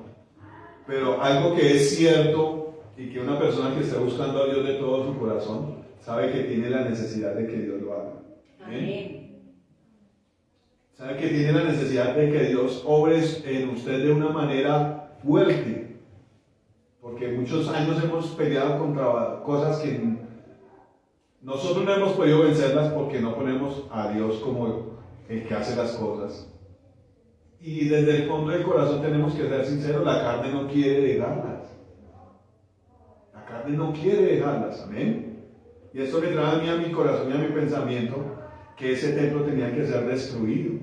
Pero algo que es cierto y que una persona que esté buscando a Dios de todo su corazón sabe que tiene la necesidad de que Dios lo haga. Amén. Sabe que tiene la necesidad de que Dios obre en usted de una manera fuerte. Porque muchos años hemos peleado contra cosas que nosotros no hemos podido vencerlas porque no ponemos a Dios como el que hace las cosas. Y desde el fondo del corazón tenemos que ser sinceros, la carne no quiere dejarlas. La carne no quiere dejarlas, amén. Y esto me trae a mí, a mi corazón y a mi pensamiento, que ese templo tenía que ser destruido.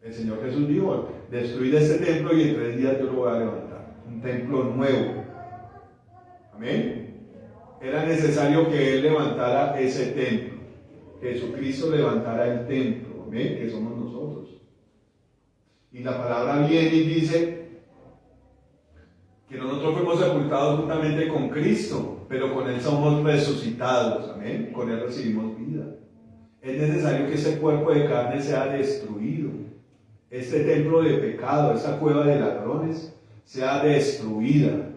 El Señor Jesús dijo: destruid este templo y en 3 días yo lo voy a levantar. Un templo nuevo. Amén. Era necesario que Él levantara ese templo. Jesucristo levantara el templo, amén, que somos nosotros. Y la palabra viene y dice que nosotros fuimos sepultados juntamente con Cristo, pero con Él somos resucitados, amén, con Él recibimos vida. Es necesario que ese cuerpo de carne sea destruido, este templo de pecado, esta cueva de ladrones sea destruida,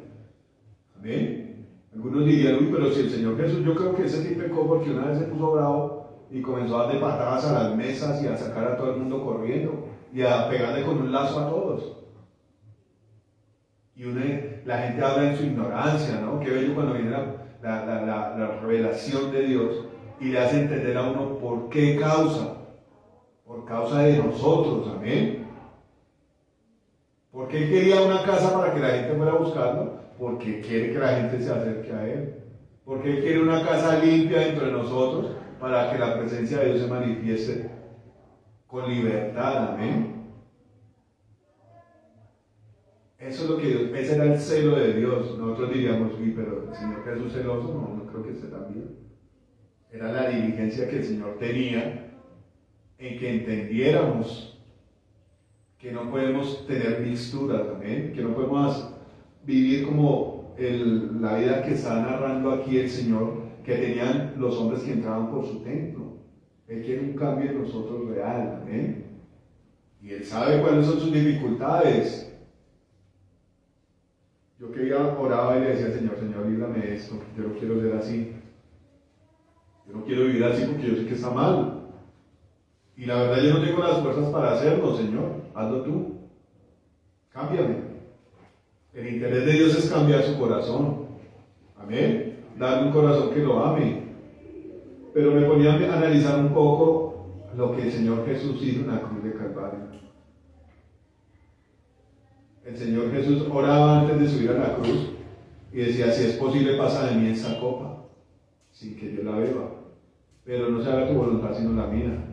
amén. Algunos dirían: uy, pero si el Señor Jesús, yo creo que ese tipo pecó porque una vez se puso bravo y comenzó a darle patadas a las mesas y a sacar a todo el mundo corriendo y a pegarle con un lazo a todos. Y la gente habla en su ignorancia, ¿no? Qué bello cuando viene la revelación de Dios y le hace entender a uno por qué causa. Por causa de nosotros, amén. ¿Por qué quería una casa para que la gente fuera a buscarlo? Porque quiere que la gente se acerque a Él. ¿Por qué quiere una casa limpia dentro de nosotros? Para que la presencia de Dios se manifieste con libertad, amén. Eso es lo que Dios, ese era el celo de Dios. Nosotros diríamos: uy, pero el Señor Jesús celoso, no creo que esté tan bien. Era la diligencia que el Señor tenía en que entendiéramos que no podemos tener mixturas, amén, que no podemos vivir como la vida que está narrando aquí el Señor, que tenían los hombres que entraban por su templo. Él quiere un cambio en nosotros real, amén. Y Él sabe cuáles son sus dificultades. Yo que oraba y le decía: Señor, líbrame de esto, yo no quiero ser así. Yo no quiero vivir así porque yo sé que está mal. Y la verdad yo no tengo las fuerzas para hacerlo, Señor. Hazlo tú. Cámbiame. El interés de Dios es cambiar su corazón. Amén. Darle un corazón que lo ame. Pero me ponía a analizar un poco lo que el Señor Jesús hizo en la cruz de Calvario. El Señor Jesús oraba antes de subir a la cruz y decía: si es posible, pasa de mí esa copa, sin que yo la beba. Pero no se haga tu voluntad sino la mía.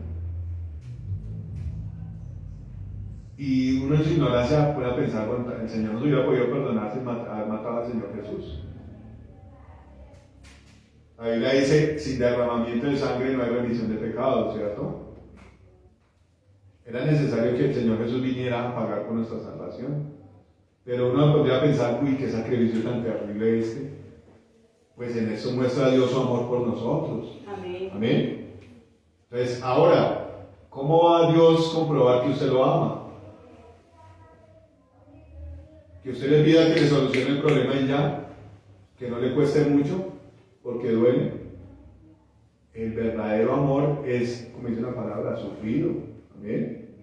Y uno en su ignorancia puede pensar: bueno, el Señor nos hubiera podido perdonar sin haber matado al Señor Jesús. La Biblia dice: sin derramamiento de sangre no hay remisión de pecados, ¿cierto? Era necesario que el Señor Jesús viniera a pagar por nuestra salvación. Pero uno podría pensar: uy, qué sacrificio tan terrible este. Pues en eso muestra Dios su amor por nosotros. Amén. Amén. Entonces, ahora, ¿cómo va Dios a comprobar que usted lo ama? Que usted le pida que le solucione el problema y ya, que no le cueste mucho, porque duele. El verdadero amor es, como dice la palabra, sufrido. Amén.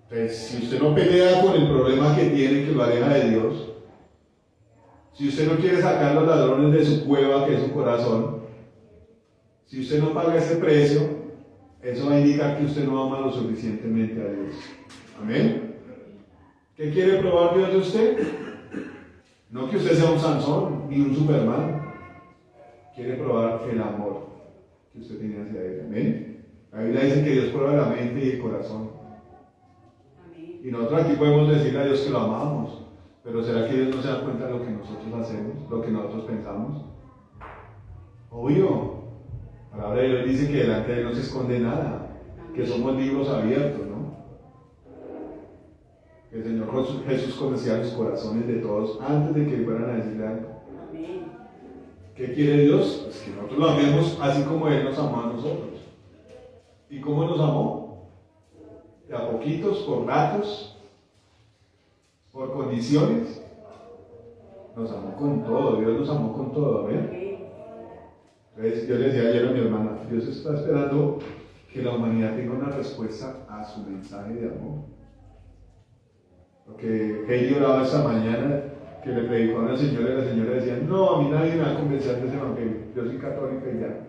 Entonces, si usted no pelea con el problema que tiene, que lo aleja de Dios, si usted no quiere sacar los ladrones de su cueva, que es su corazón, Si usted no paga ese precio, eso va a indicar que usted no ama lo suficientemente a Dios. Amén. ¿Qué quiere probar Dios de usted? No que usted sea un Sansón ni un Superman. Quiere probar el amor que usted tiene hacia Él. Amén. La Biblia dice que Dios prueba la mente y el corazón. Amén. Y nosotros aquí podemos decirle a Dios que lo amamos, pero ¿será que Dios no se da cuenta de lo que nosotros hacemos, lo que nosotros pensamos? Obvio. La palabra de Dios dice que delante de Él no se esconde nada, que somos libros abiertos, ¿no? Que el Señor Jesús conocía los corazones de todos antes de que fueran a decirle algo. Amén. ¿Qué quiere Dios? Pues que nosotros lo amemos así como Él nos amó a nosotros. ¿Y cómo nos amó? De a poquitos, por ratos, por condiciones. Nos amó con todo, Dios nos amó con todo, ¿amén? Entonces, yo le decía ayer a mi hermana, Dios está esperando que la humanidad tenga una respuesta a su mensaje de amor. Porque Heidi oraba esta mañana, que le predicó a una señora y la señora decía, no, a mí nadie me va a convencer de ese evangelio, yo soy católica y ya.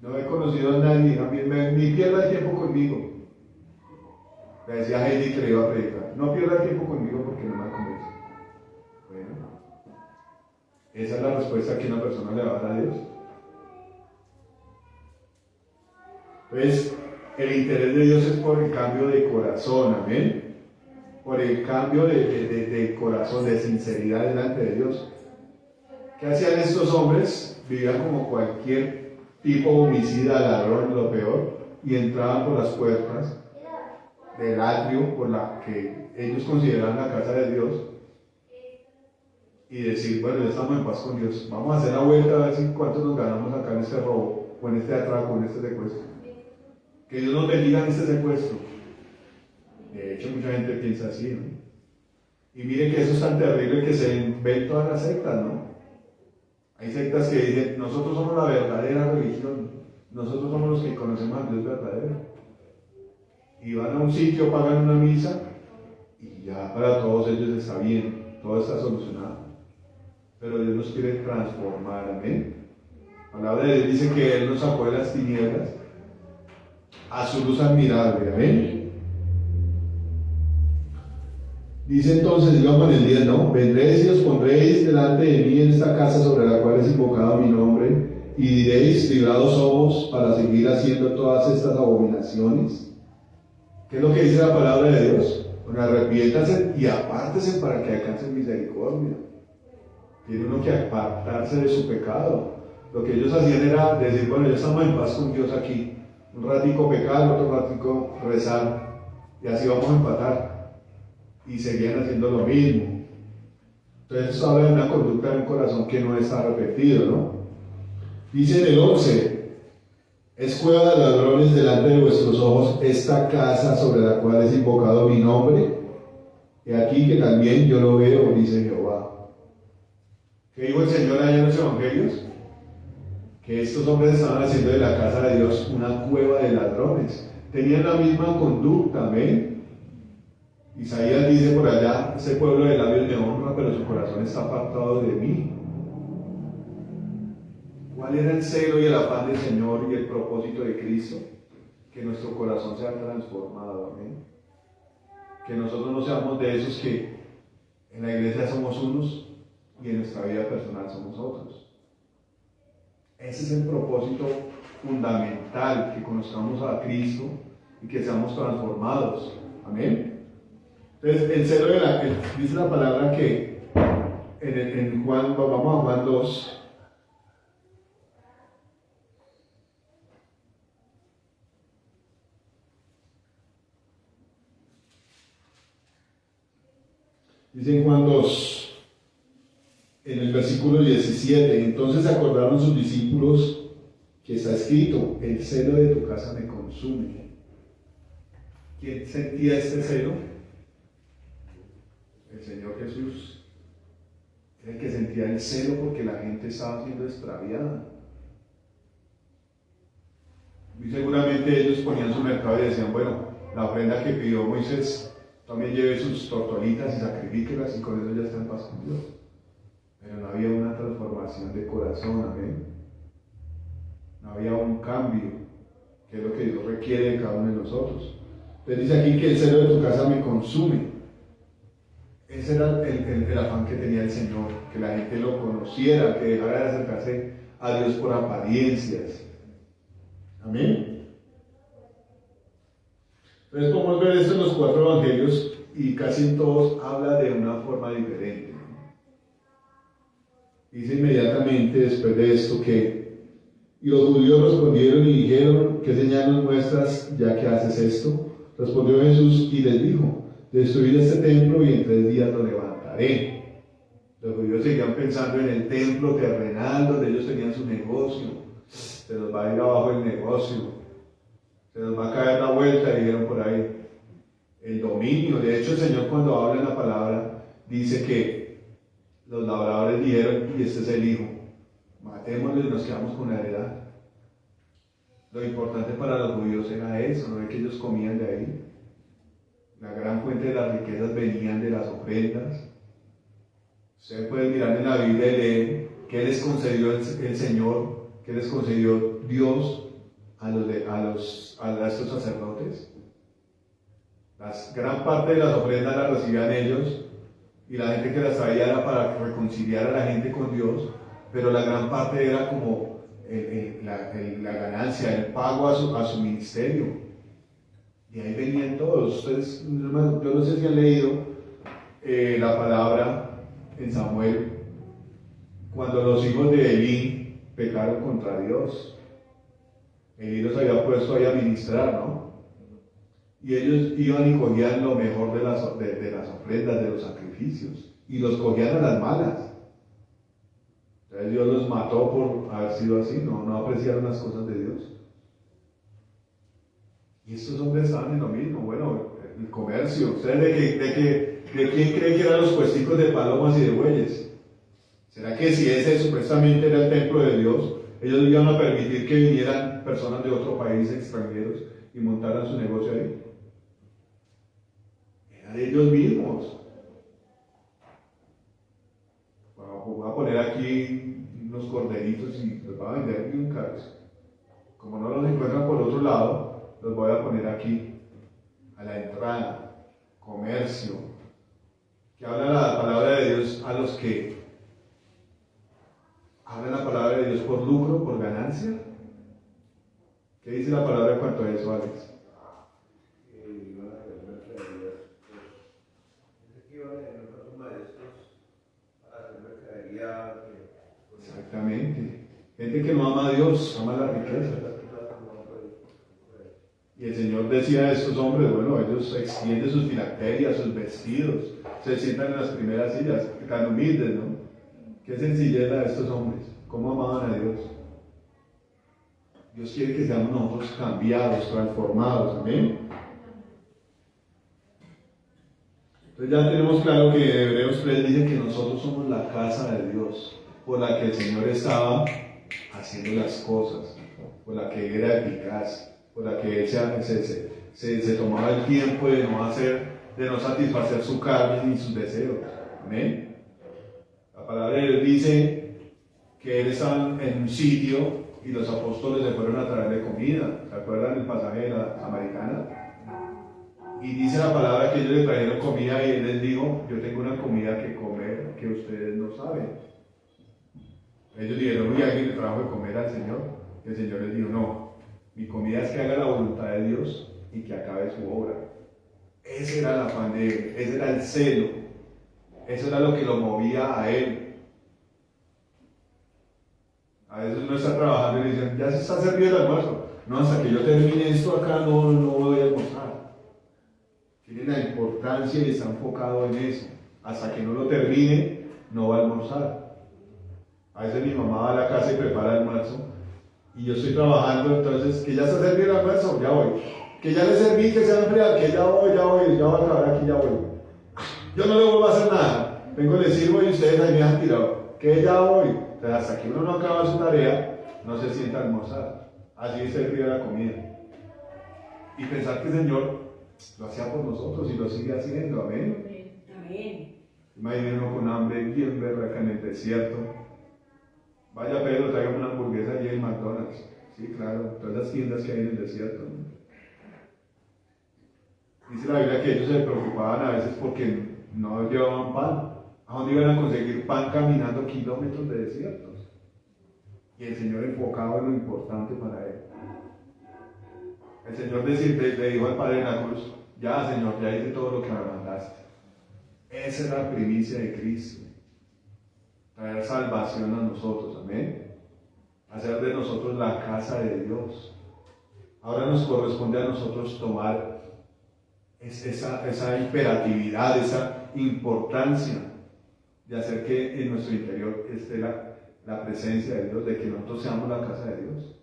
No he conocido a nadie, ni pierda el tiempo conmigo. Le decía a Heidi que le iba a predicar, no pierda el tiempo conmigo porque no me convence. Bueno, esa es la respuesta que una persona le va a dar a Dios. Entonces, el interés de Dios es por el cambio de corazón, amén. Por el cambio de corazón, de sinceridad delante de Dios. ¿Qué hacían estos hombres? Vivían como cualquier tipo homicida, ladrón, lo peor, y entraban por las puertas del atrio, por la que ellos consideraban la casa de Dios, y decir, bueno, ya estamos en paz con Dios, vamos a hacer la vuelta a ver si cuánto nos ganamos acá en este robo, o en este atraco, en este secuestro. Que Dios nos bendiga en este secuestro. De hecho, mucha gente piensa así, ¿no? Y mire que eso es tan terrible que se ven todas las sectas, ¿no? Hay sectas que dicen, nosotros somos la verdadera religión, nosotros somos los que conocemos a Dios verdadero. Y van a un sitio, pagan una misa, y ya para todos ellos está bien, todo está solucionado. Pero Dios nos quiere transformar, amén. La palabra de Dios dice que Él nos sacó de las tinieblas a su luz admirable, amén. Dice entonces, digamos en el 10, ¿no? Vendréis y os pondréis delante de mí en esta casa sobre la cual es invocado mi nombre, y diréis, librados somos para seguir haciendo todas estas abominaciones. ¿Qué es lo que dice la palabra de Dios? Bueno, arrepiéntanse y apártense para que alcancen misericordia. Tiene uno que apartarse de su pecado. Lo que ellos hacían era decir, bueno, ya estamos en paz con Dios aquí. Un ratico pecar, otro ratico rezar, y así vamos a empatar. Y seguían haciendo lo mismo. Entonces esto habla de una conducta de un corazón que no está arrepentido, ¿no? Dice en el 11, es cueva de ladrones delante de vuestros ojos esta casa sobre la cual es invocado mi nombre. Y aquí que también yo lo veo, dice Jehová. ¿Qué dijo el Señor allá en los evangelios? Que estos hombres estaban haciendo de la casa de Dios una cueva de ladrones. Tenían la misma conducta, amén. Isaías dice por allá, ese pueblo de labios me honra, pero su corazón está apartado de mí. ¿Cuál era el celo y el afán del Señor y el propósito de Cristo? Que nuestro corazón sea transformado, amén. Que nosotros no seamos de esos que en la iglesia somos unos y en nuestra vida personal somos otros. Ese es el propósito fundamental, que conozcamos a Cristo y que seamos transformados, amén. Entonces, el celo de dice la palabra que en Juan, vamos a Juan 2. Dice en Juan 2, en el versículo 17, entonces acordaron sus discípulos que está escrito, el celo de tu casa me consume. ¿Quién sentía este celo? El Señor Jesús. Era el que sentía el celo porque la gente estaba siendo extraviada. Y seguramente ellos ponían su mercado y decían, bueno, la ofrenda que pidió Moisés, también lleve sus tortolitas y sacrifíquelas y con eso ya está en paz con Dios. Pero no había una transformación de corazón, amén. no había un cambio, que es lo que Dios requiere de cada uno de nosotros. Entonces dice aquí que el celo de tu casa me consume. Ese era el afán que tenía el Señor, que la gente lo conociera, que dejara de acercarse a Dios por apariencias. Amén. Entonces podemos ver esto en los 4 evangelios y casi en todos habla de una forma diferente. Dice inmediatamente después de esto que, y los judíos respondieron y dijeron, ¿qué señal nos muestras ya que haces esto? Respondió Jesús y les dijo, destruid este templo y en 3 días lo levantaré. Los judíos seguían pensando en el templo terrenal donde ellos tenían su negocio. Se nos va a ir abajo el negocio, se nos va a caer la vuelta, dijeron por ahí. El dominio, de hecho el Señor cuando habla en la palabra dice que los labradores dijeron, y este es el hijo, matémoslo y nos quedamos con la heredad. Lo importante para los judíos era eso, no es que ellos comían de ahí. La gran fuente de las riquezas venían de las ofrendas. Ustedes pueden mirar en la Biblia y leer qué les concedió el Señor, qué les concedió Dios a estos sacerdotes. Gran parte de las ofrendas las recibían ellos y la gente que las traía era para reconciliar a la gente con Dios, pero la gran parte era como la ganancia, el pago a su ministerio. Y ahí venían todos. Ustedes, yo no sé si han leído la palabra en Samuel, cuando los hijos de Elí pecaron contra Dios. Elí los había puesto ahí a ministrar, ¿no? Y ellos iban y cogían lo mejor de las ofrendas, de los sacrificios, y los cogían a las malas. Entonces Dios los mató por haber sido así, no apreciaron las cosas de Dios. Y estos hombres estaban en lo mismo, bueno, el comercio. ¿Ustedes de quién creen que eran los puesticos de palomas y de bueyes? ¿Será que si ese supuestamente era el templo de Dios, ellos iban a permitir que vinieran personas de otro país, extranjeros, y montaran su negocio ahí? De ellos mismos. Voy a poner aquí unos corderitos y los voy a vender bien caros. Como no los encuentran por otro lado, los voy a poner aquí, a la entrada, comercio. Que habla la palabra de Dios a los que hablan la palabra de Dios por lucro, por ganancia. ¿Qué dice la palabra en cuanto a eso, Alex? Exactamente. Gente que no ama a Dios, ama la riqueza. Y el Señor decía a estos hombres, bueno, ellos extienden sus filacterias, sus vestidos, se sientan en las primeras sillas, tan humildes, ¿no? Qué sencillez la de estos hombres, cómo amaban a Dios. Dios quiere que seamos nosotros cambiados, transformados, amén. Entonces ya tenemos claro que Hebreos 3 dice que nosotros somos la casa de Dios, por la que el Señor estaba haciendo las cosas, por la que Él era eficaz, por la que Él se tomaba el tiempo de no satisfacer su carne ni sus deseos. Amén. La palabra de Dios dice que Él estaba en un sitio y los apóstoles se fueron a traerle comida. ¿Se acuerdan del pasaje de la samaritana? Y dice la palabra que ellos le trajeron comida y Él les dijo, yo tengo una comida que comer que ustedes no saben. Ellos dijeron, uy, alguien le trajo de comer al Señor. Y el Señor les dijo, no, mi comida es que haga la voluntad de Dios y que acabe su obra. Ese era el afán de Él, ese era el celo, eso era lo que lo movía a Él. A veces uno está trabajando y le dicen, ya se está servido el almuerzo. No, hasta que yo termine esto acá no voy a almorzar. Tiene la importancia y está enfocado en eso. Hasta que no lo termine, no va a almorzar. A veces mi mamá va a la casa y prepara el almuerzo y yo estoy trabajando, entonces, que ya está servido el almuerzo, ya voy. Que ya le serví, que se va a enfriar, que ya voy a trabajar aquí, ya voy. Yo no le vuelvo a hacer nada. Vengo, le sirvo y ustedes ahí me han tirado. Que ya voy. Entonces, hasta que uno no acaba su tarea, no se sienta a almorzar. Así es servir la comida. Y pensar que el Señor lo hacía por nosotros y lo sigue haciendo. Amén. Amén. Imagínense uno con hambre, bien berraca en el desierto. Vaya Pedro, tráigame una hamburguesa allí en McDonald's. Sí, claro, todas las tiendas que hay en el desierto, ¿no? Dice la Biblia que ellos se preocupaban a veces porque no llevaban pan. ¿A dónde iban a conseguir pan caminando kilómetros de desiertos? Y el Señor enfocado en lo importante para él. El Señor le dijo al Padre en la cruz: ya, Señor, ya hice todo lo que me mandaste. Esa es la primicia de Cristo. Traer salvación a nosotros, amén. Hacer de nosotros la casa de Dios. Ahora nos corresponde a nosotros tomar esa imperatividad, esa importancia de hacer que en nuestro interior esté la presencia de Dios, de que nosotros seamos la casa de Dios.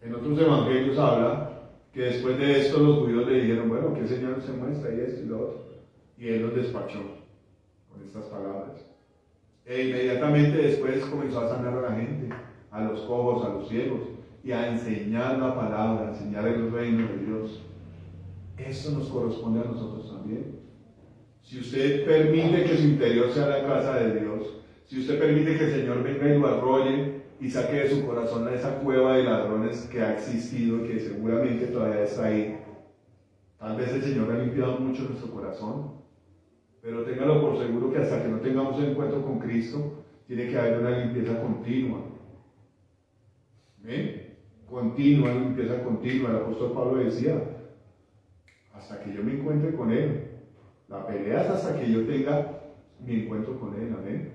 En otros evangelios habla que después de esto los judíos le dijeron: bueno, que el Señor se muestra y esto y lo otro. Y Él los despachó con estas palabras. E inmediatamente después comenzó a sanar a la gente, a los cojos, a los ciegos, y a enseñar la palabra, a enseñar el reino de Dios. Esto nos corresponde a nosotros también. Si usted permite que su interior sea la casa de Dios, si usted permite que el Señor venga y lo arrolle y saque de su corazón esa cueva de ladrones que ha existido y que seguramente todavía está ahí, tal vez el Señor ha limpiado mucho nuestro corazón, pero téngalo por seguro que hasta que no tengamos un encuentro con Cristo, tiene que haber una limpieza continua. ¿Ven? Continua, limpieza continua. El apóstol Pablo decía: hasta que yo me encuentre con Él. La pelea es hasta que yo tenga mi encuentro con Él, amén.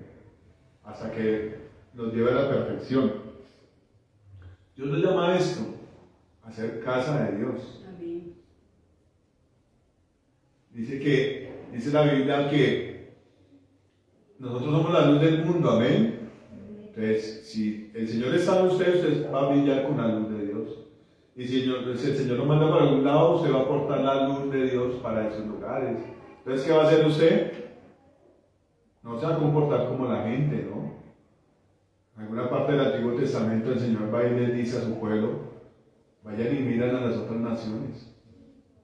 Hasta que nos lleve a la perfección. Dios nos llama a esto, a ser casa de Dios. Amén. Dice la Biblia que nosotros somos la luz del mundo, amén. Entonces, si el Señor está en usted, usted va a brillar con la luz de Dios. Y si el Señor lo manda para algún lado, usted va a aportar la luz de Dios para esos lugares. Entonces, ¿qué va a hacer usted? No se va a comportar como la gente, ¿no? En alguna parte del Antiguo Testamento el Señor va y le dice a su pueblo: vayan y miran a las otras naciones,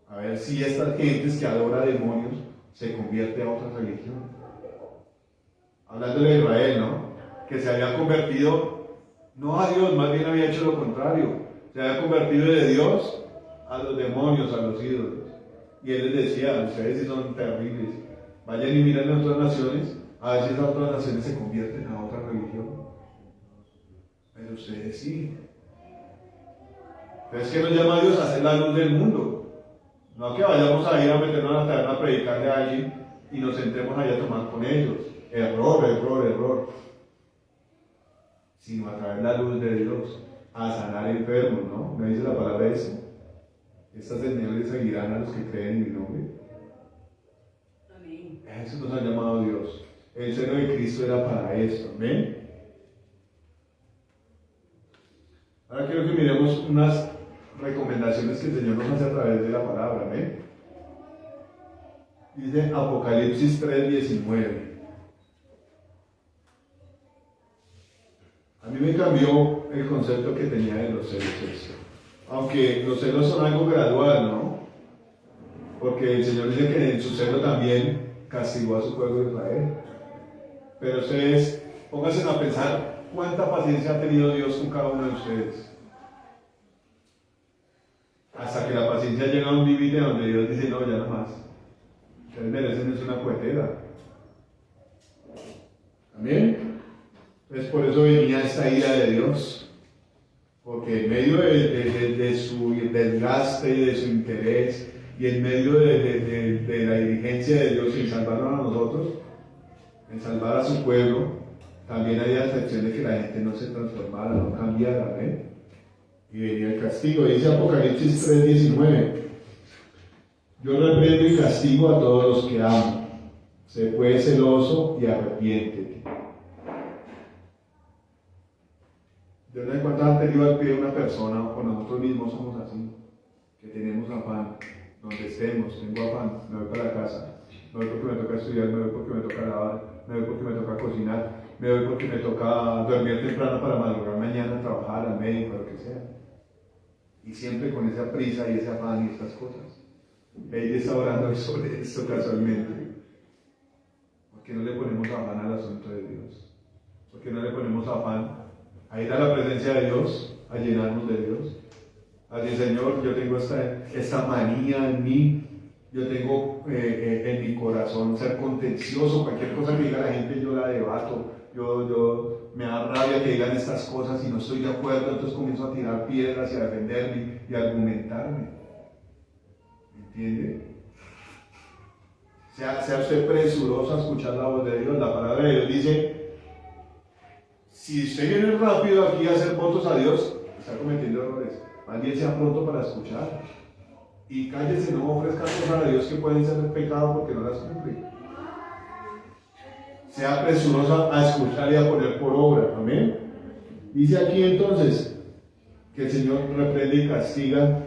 a ver si estas gentes que adoran demonios se convierten a otra religión. Hablando de Israel, ¿no? Que se había convertido, no a Dios, más bien había hecho lo contrario. Se había convertido de Dios a los demonios, a los ídolos. Y Él les decía: ustedes sí son terribles, vayan y miren a otras naciones, a ver si esas otras naciones se convierten a otra religión. Pero ustedes sí. Entonces, ¿qué nos llama Dios? A ser la luz del mundo. No a que vayamos a ir a meternos a la taberna a predicarle a alguien y nos sentemos allá a tomar con ellos. Error. Sino a traer la luz de Dios, a sanar enfermos, ¿no? ¿Me dice la palabra eso? Estas señales seguirán a los que creen en mi nombre. Amén. Eso nos ha llamado Dios. El seno de Cristo era para esto, ¿amén? Ahora quiero que miremos unas recomendaciones que el Señor nos hace a través de la palabra, ¿amén? Dice Apocalipsis 3:19. A mí me cambió el concepto que tenía de los celos eso. Aunque los celos son algo gradual, ¿no? Porque el Señor dice que en su celo también castigó a su pueblo Israel. Pero ustedes, pónganse a pensar cuánta paciencia ha tenido Dios con cada uno de ustedes. Hasta que la paciencia llega a un límite donde Dios dice: no, ya no más. Ustedes merecen es una cuetera. Amén. Entonces por eso venía esta ira de Dios. Porque en medio de su desgaste y de su interés, y en medio de la diligencia de Dios en salvarnos a nosotros, en salvar a su pueblo, también había excepción de que la gente no se transformara, no cambiara, ¿eh? Y venía el castigo. Dice Apocalipsis 3:19: yo reprendo y castigo a todos los que amo. Sé pues celoso y arrepiéntete. Yo no sé cuántas han tenido al pie de una persona, o nosotros mismos somos así, que tenemos afán, donde estemos, tengo afán, me voy para la casa, me voy porque me toca estudiar, me voy porque me toca lavar, me voy porque me toca cocinar, me voy porque me toca dormir temprano para madrugar mañana, trabajar al médico, lo que sea. Y siempre con esa prisa y ese afán y estas cosas. Ella está orando sobre esto casualmente. ¿Por qué no le ponemos afán al asunto de Dios? ¿Por qué no le ponemos afán a ir a la presencia de Dios a llenarnos de Dios. A decir, Señor, yo tengo esta manía en mí, yo tengo en mi corazón ser contencioso, cualquier cosa que diga la gente yo la debato, me da rabia que digan estas cosas y no estoy de acuerdo, entonces comienzo a tirar piedras y a defenderme y a argumentarme. ¿Entiende? Sea usted presuroso a escuchar la voz de Dios. La palabra de Dios dice, si usted viene rápido aquí a hacer votos a Dios, está cometiendo errores. Más bien sea pronto para escuchar. Y cállese, no ofrezca cosas a Dios que pueden ser pecado porque no las cumple. Sea presuroso a escuchar y a poner por obra. Amén. Dice aquí entonces que el Señor reprende y castiga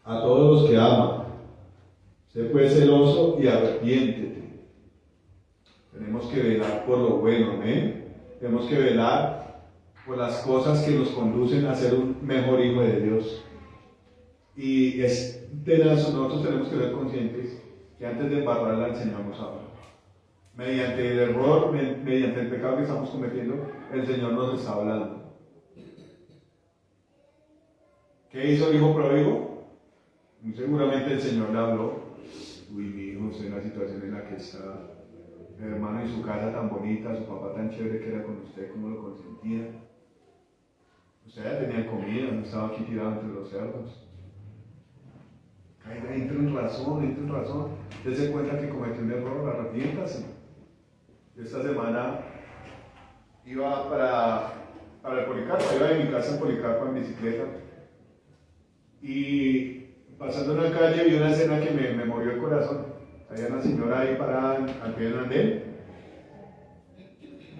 a todos los que ama. Sé pues celoso y arrepiéntete. Tenemos que velar por lo bueno, amén. Tenemos que velar por las cosas que nos conducen a ser un mejor hijo de Dios. Y es tenaz, nosotros tenemos que ser conscientes que antes de embarrarla el Señor nos habla. Mediante el error, mediante el pecado que estamos cometiendo, el Señor nos está hablando. ¿Qué hizo el hijo pródigo? Muy seguramente el Señor le habló. Uy, mi hijo, usted en la situación en la que está, mi hermano en su casa tan bonita, su papá tan chévere que era con usted, cómo lo consentía. Usted ya tenía comida, no estaba aquí tirado entre los cerdos. Entre en razón. Usted se cuenta que cometió un error, arrepiéntase. Esta semana iba para el Policarpo, iba de mi casa al Policarpo en bicicleta. Y pasando una calle vi una escena que me movió el corazón. Había una señora ahí parada al pie del andén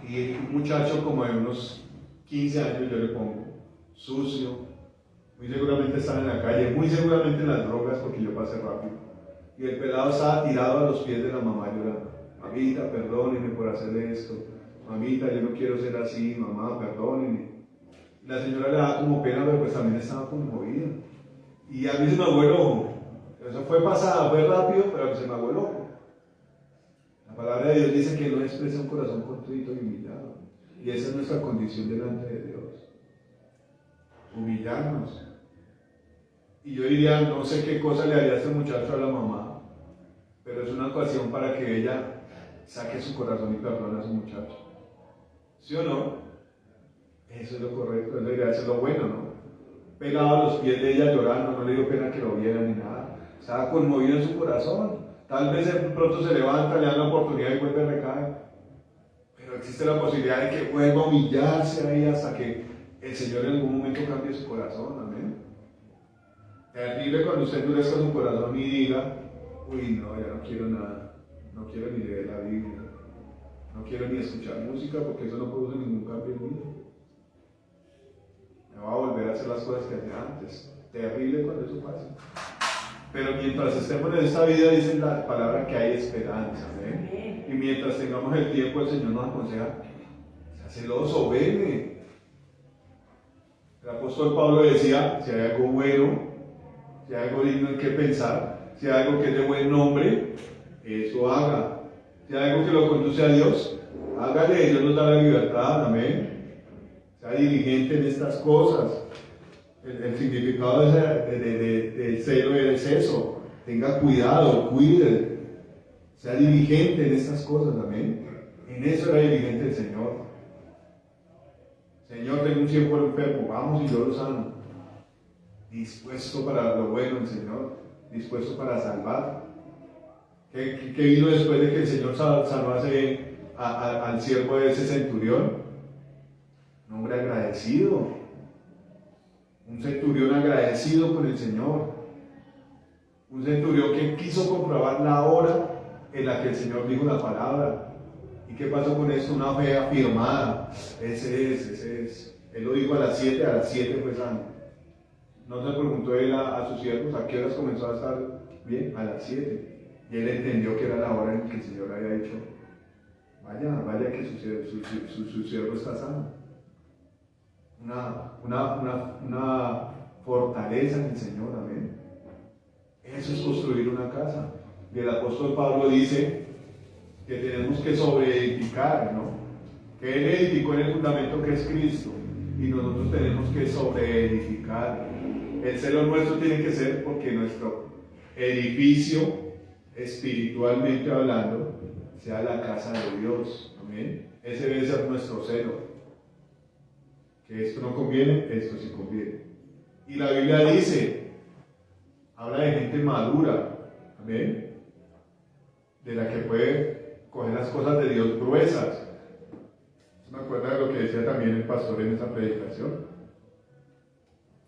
y un muchacho como de unos 15 años, yo le pongo, sucio, muy seguramente estaba en la calle, muy seguramente en las drogas porque yo pasé rápido. Y el pelado estaba tirado a los pies de la mamá llorando. Mamita, perdóneme por hacerle esto. Mamita, yo no quiero ser así. Mamá, perdóneme. La señora le daba como pena, pero pues también estaba conmovida. Y a mí se me aguó el ojo. Eso fue pasada, fue rápido, pero se me aguó el ojo. La palabra de Dios dice que no expresa un corazón contrito y humillado. Y esa es nuestra condición delante de Dios. Humillarnos. Y yo diría, no sé qué cosa le haría a este muchacho a la mamá, pero es una ocasión para que ella saque su corazón y perdone a su muchacho. ¿Sí o no? Eso es lo correcto, eso es lo bueno, ¿no? Pegado a los pies de ella llorando, no le dio pena que lo vieran ni nada. Estaba conmovido en su corazón. Tal vez de pronto se levanta, le dan la oportunidad y vuelve a recaer. Pero existe la posibilidad de que vuelva a humillarse ahí hasta que el Señor en algún momento cambie su corazón. Amén. Terrible cuando usted endurezca su corazón y diga, uy, no, ya no quiero nada. No quiero ni leer la Biblia. No quiero ni escuchar música porque eso no produce ningún cambio en mí. Me va a volver a hacer las cosas que hacía antes. Terrible cuando eso pasa. Pero mientras estemos en esta vida, dice la palabra que hay esperanza. ¿eh? Y mientras tengamos el tiempo, el Señor nos aconseja, sea celoso, vele. El apóstol Pablo decía, si hay algo bueno, si hay algo digno en qué pensar, si hay algo que es de buen nombre, eso haga. Si hay algo que lo conduce a Dios, hágale, Dios nos da la libertad, amén. Sea diligente en estas cosas. El significado del celo es eso. Tenga cuidado, cuide. Sea diligente en estas cosas, amén. En eso era diligente el Señor. Señor, tengo un siervo enfermo, vamos y yo lo sano. Dispuesto para lo bueno el Señor, dispuesto para salvar. ¿Qué vino después de que el Señor sanó al siervo de ese centurión? Un hombre agradecido. Un centurión agradecido con el Señor. Un centurión que quiso comprobar la hora en la que el Señor dijo la palabra. ¿Y qué pasó con esto? Una fe afirmada. Ese es. Él lo dijo a las 7 fue sano. No se preguntó él a sus siervos a qué horas comenzó a estar bien, a las 7. Y él entendió que era la hora en que el Señor había dicho, vaya que su siervo está sano. Una fortaleza en el Señor, amén. Eso es construir una casa. Y el apóstol Pablo dice que tenemos que sobreedificar, ¿no? Que él edificó en el fundamento que es Cristo. y nosotros tenemos que sobreedificar. El celo nuestro tiene que ser porque nuestro edificio, espiritualmente hablando, sea la casa de Dios. Amén. Ese debe ser nuestro celo. Que esto no conviene, esto sí conviene. Y la Biblia dice, habla de gente madura, amén, de la que puede coger las cosas de Dios gruesas. ¿Se me acuerda de lo que decía también el pastor en esa predicación?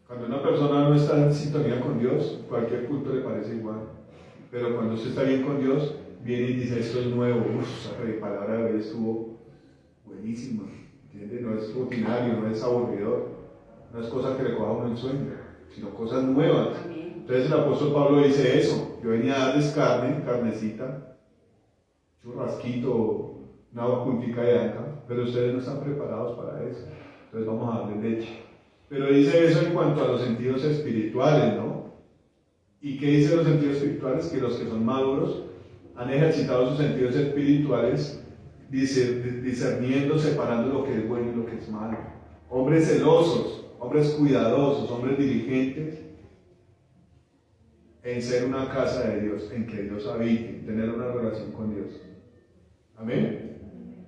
Cuando una persona no está en sintonía con Dios, cualquier culto le parece igual. Pero cuando usted está bien con Dios, viene y dice, esto es nuevo. Esa palabra de hoy estuvo buenísima. ¿Entiende? No es rutinario, no es aburridor. No es cosa que le coja uno en sueño, sino cosas nuevas. Entonces el apóstol Pablo dice eso. Yo venía a darles carne, carnecita, churrasquito, una puntica de anca, pero ustedes no están preparados para eso. Entonces vamos a darle leche. Pero dice eso en cuanto a los sentidos espirituales, ¿no? ¿Y qué dice los sentidos espirituales? Que los que son maduros han ejercitado sus sentidos espirituales discerniendo, separando lo que es bueno y lo que es malo. Hombres celosos, hombres cuidadosos, hombres diligentes en ser una casa de Dios, en que Dios habite, en tener una relación con Dios. Amén.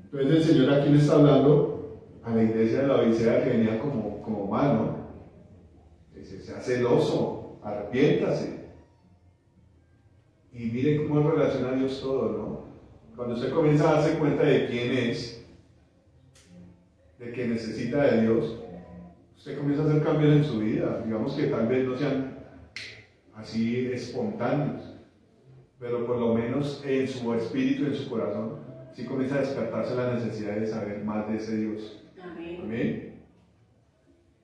Entonces el Señor aquí le está hablando a la iglesia de la Odisea que venía como mal, ¿no? Dice, sea celoso, arrepiéntase. Y mire cómo relaciona a Dios todo, ¿no? Cuando usted comienza a darse cuenta de quién es, de que necesita de Dios, usted comienza a hacer cambios en su vida. Digamos que tal vez no sean así espontáneos, pero por lo menos en su espíritu, en su corazón, sí comienza a despertarse la necesidad de saber más de ese Dios. Amén. Amén.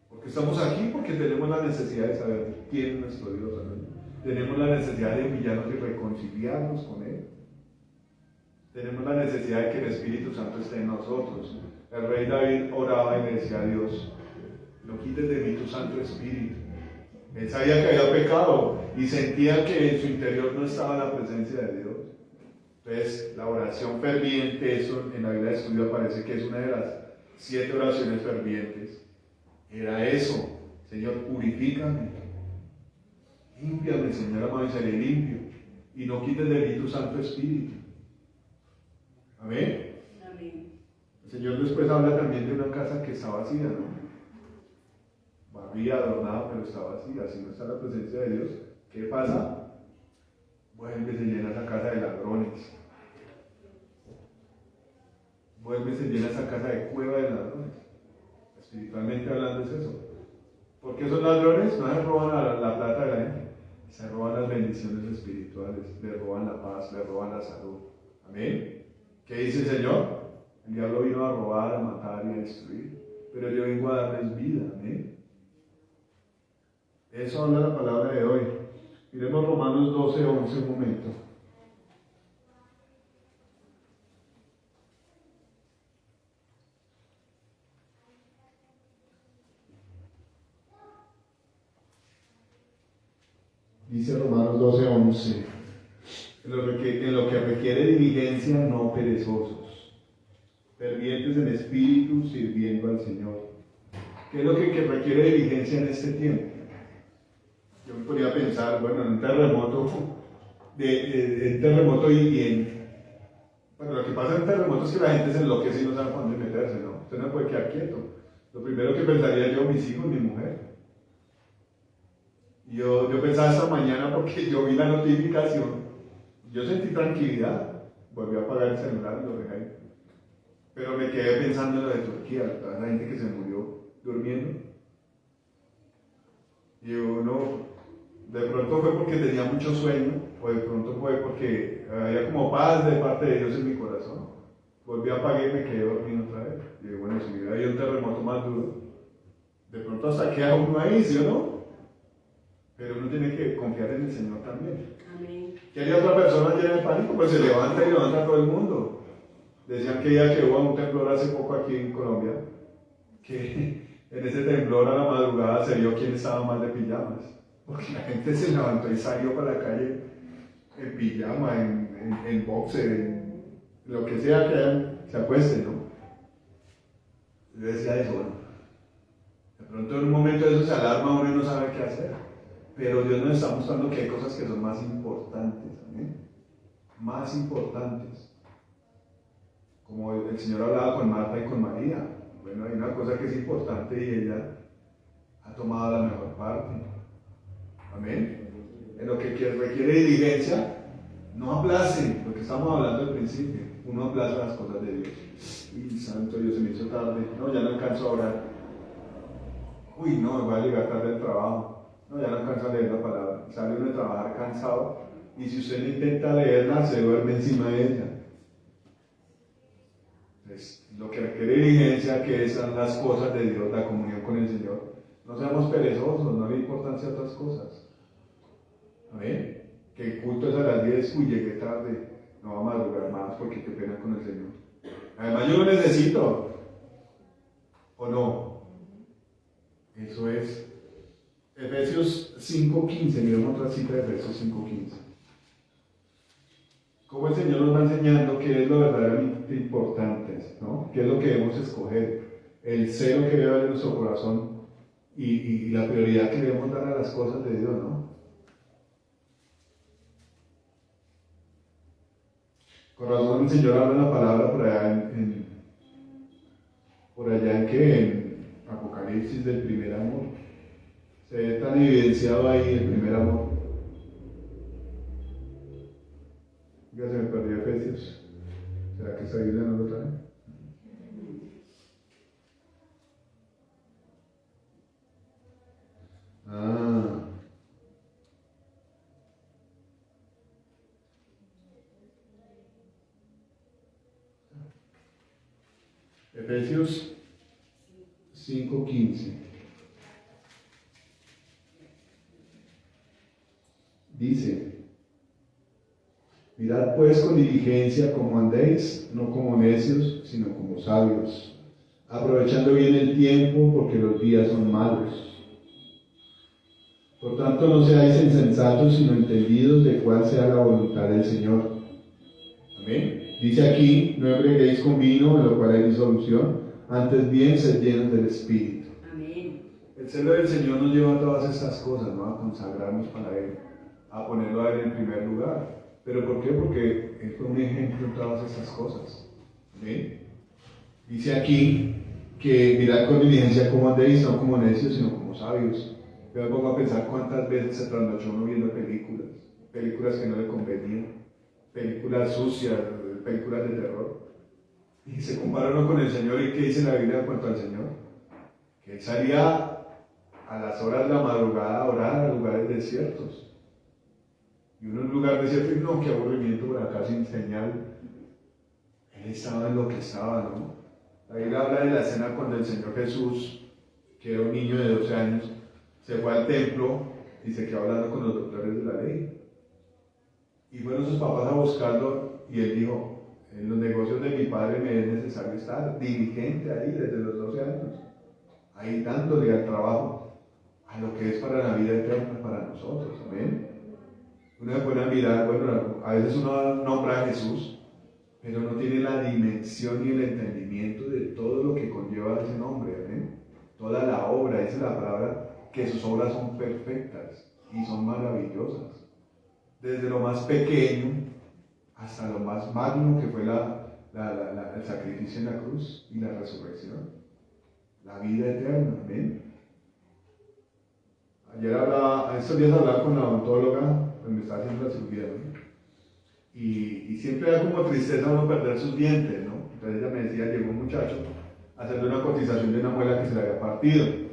Porque estamos aquí porque tenemos la necesidad de saber quién es nuestro Dios. Amén. Tenemos la necesidad de humillarnos y reconciliarnos con Él. Tenemos la necesidad de que el Espíritu Santo esté en nosotros. El rey David oraba y le decía a Dios, no quites de mí tu Santo Espíritu. Él sabía que había pecado y sentía que en su interior no estaba la presencia de Dios. Entonces, la oración ferviente, eso en la Biblia de estudio aparece que es una de las 7 oraciones fervientes. Era eso, Señor, purifícame, límpiame, Señor amado, y seré limpio, y no quites de mí tu Santo Espíritu. Amén. Amén. El Señor después habla también de una casa que está vacía, ¿no? Barría, adornada, pero está vacía. Si no está la presencia de Dios, ¿qué pasa? Vuelve, se llena esa casa de ladrones. Vuelve, se llena esa casa de cueva de ladrones. Espiritualmente hablando es eso. ¿Por qué son ladrones? No se roban la plata de la gente, se roban las bendiciones espirituales, le roban la paz, le roban la salud. Amén. ¿Qué dice el Señor? El diablo vino a robar, a matar y a destruir, pero yo vengo a darles vida. Amén. Eso habla la palabra de hoy. Miremos Romanos 12, 11 un momento. Dice Romanos 12, 11. En lo que requiere diligencia, no perezosos, fervientes en espíritu, sirviendo al Señor. ¿Qué es lo que requiere diligencia en este tiempo? Yo me ponía a pensar, bueno, en un terremoto, bueno, lo que pasa en un terremoto es que la gente se enloquece y no sabe cuándo meterse, ¿no? Usted no puede quedar quieto. Lo primero que pensaría yo, mis hijos, mi mujer. Yo pensaba esta mañana porque yo vi la notificación, yo sentí tranquilidad, volví a apagar el celular, lo dejé ahí. Pero me quedé pensando en lo de Turquía, toda la gente que se murió durmiendo. Y uno, de pronto fue porque tenía mucho sueño, o de pronto fue porque había como paz de parte de Dios en mi corazón. Volví a apagar y me quedé dormido otra vez. Y digo, bueno, si hubiera habido un terremoto más duro, de pronto hasta queda uno ahí, ¿sí o no? Pero uno tiene que confiar en el Señor también. Amén. ¿Qué haría otra persona llena de pánico? Pues se levanta y levanta a todo el mundo. Decían que ya que hubo un temblor hace poco aquí en Colombia, que en ese temblor a la madrugada se vio quién estaba más de pijamas. Porque la gente se levantó y salió para la calle en pijama, en boxer, en lo que sea que se acueste, ¿no? Yo decía eso, bueno, De pronto en un momento de eso se alarma uno y no sabe qué hacer. Pero Dios nos está mostrando que hay cosas que son más importantes. ¿Amén? Más importantes. Como el Señor hablaba con Marta y con María. Bueno, hay una cosa que es importante y ella ha tomado la mejor parte. Amén. En lo que requiere diligencia, no aplace lo que estamos hablando al principio. Uno aplaza las cosas de Dios. Uy, santo Dios, se me hizo tarde. No, ya no alcanzo a orar. Uy, no, me voy a llegar tarde al trabajo. No, ya no alcanzo a leer la palabra. Sale uno de trabajar cansado y si usted no intenta leerla, se duerme encima de ella. Entonces, lo que requiere diligencia, que son las cosas de Dios, la comunión con el Señor. No seamos perezosos, no le importancia a otras cosas. Amén. Que el culto es a las 10, uy, llegué tarde, no va a madrugar más porque qué pena con el Señor. Además yo lo necesito, ¿o no? Eso es Efesios 5:15, miremos otra cita de Efesios 5:15. Cómo el Señor nos va enseñando qué es lo verdaderamente importante, ¿no? Qué es lo que debemos escoger, el celo que debe haber en nuestro corazón y la prioridad que debemos dar a las cosas de Dios, ¿no? Con razón el Señor habla una palabra por allá en Apocalipsis del primer amor. Se ve tan evidenciado ahí el primer amor. Ya se me perdió Efesios. ¿Será que esa Biblia no lo trae? Ah. Efesios 5:15. Dice: mirad pues con diligencia cómo andéis, no como necios, sino como sabios, aprovechando bien el tiempo, porque los días son malos. Por tanto, no seáis insensatos, sino entendidos de cuál sea la voluntad del Señor. Amén. Dice aquí: no embriaguéis con vino, en lo cual hay disolución, antes bien sed llenos del Espíritu. Amén. El celo del Señor nos lleva a todas estas cosas, ¿no? A consagrarnos para Él, a ponerlo a Él en primer lugar. ¿Pero por qué? Porque Él fue un ejemplo en todas esas cosas. ¿Amén? Dice aquí que mirad con diligencia cómo andéis, no como necios, sino como sabios. Yo me pongo a pensar cuántas veces se trasnochó uno viendo películas que no le convenían, películas sucias, películas de terror. Y se compara uno con el Señor, ¿y qué dice la Biblia en cuanto al Señor? Que Él salía a las horas de la madrugada a orar a lugares desiertos. Y uno en un lugar desierto, y no, qué aburrimiento por acá sin señal. Él estaba en lo que estaba, ¿no? La Biblia habla de la escena cuando el Señor Jesús, que era un niño de 12 años, se fue al templo y se quedó hablando con los doctores de la ley. Y fueron sus papás a buscarlo y él dijo: en los negocios de mi padre me es necesario estar diligente ahí desde los 12 años, ahí dándole al trabajo, a lo que es para la vida eterna para nosotros. Amén. Uno se pone a mirar, bueno, a veces uno nombra a Jesús, pero no tiene la dimensión y el entendimiento de todo lo que conlleva ese nombre. Amén. Toda la obra, dice la palabra, que sus obras son perfectas y son maravillosas. Desde lo más pequeño hasta lo más magno, que fue el sacrificio en la cruz y la resurrección. La vida eterna. Amén. Estos días hablaba con la odontóloga, pues me está haciendo la cirugía, ¿no? Y siempre da como tristeza uno perder sus dientes, ¿no? Entonces ella me decía: llegó un muchacho haciendo una cotización de una muela que se le había partido.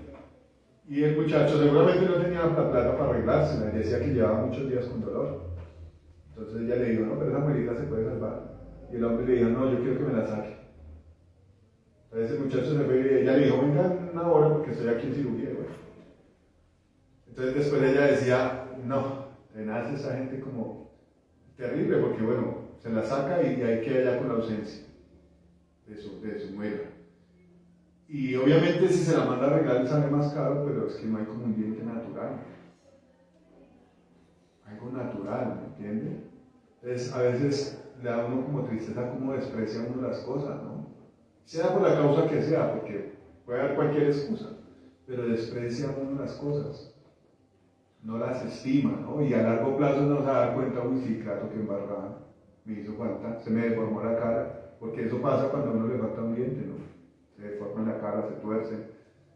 Y el muchacho seguramente no tenía la plata para arreglársela, y decía que llevaba muchos días con dolor. Entonces ella le dijo: no, pero esa muelita se puede salvar. Y el hombre le dijo: no, yo quiero que me la saque. Entonces el muchacho se fue y ella le dijo: venga una hora porque estoy aquí en cirugía. Bueno. Entonces después ella decía: no, tenaz esa gente como terrible, porque bueno, se la saca y ahí queda ya con la ausencia de su muela. Y obviamente si se la manda a arreglar sale más caro, pero es que no hay como un diente natural. Algo natural, ¿me entiende? Entonces a veces le da a uno como tristeza como desprecia uno las cosas, ¿no? Sea por la causa que sea, porque puede haber cualquier excusa. pero desprecia uno las cosas, no las estima, ¿no? Y a largo plazo no se va a dar cuenta, uy, sí, claro que embarrada, me hizo falta, se me deformó la cara, porque eso pasa cuando a uno le falta un diente, ¿no? Se deforma la cara, se tuerce.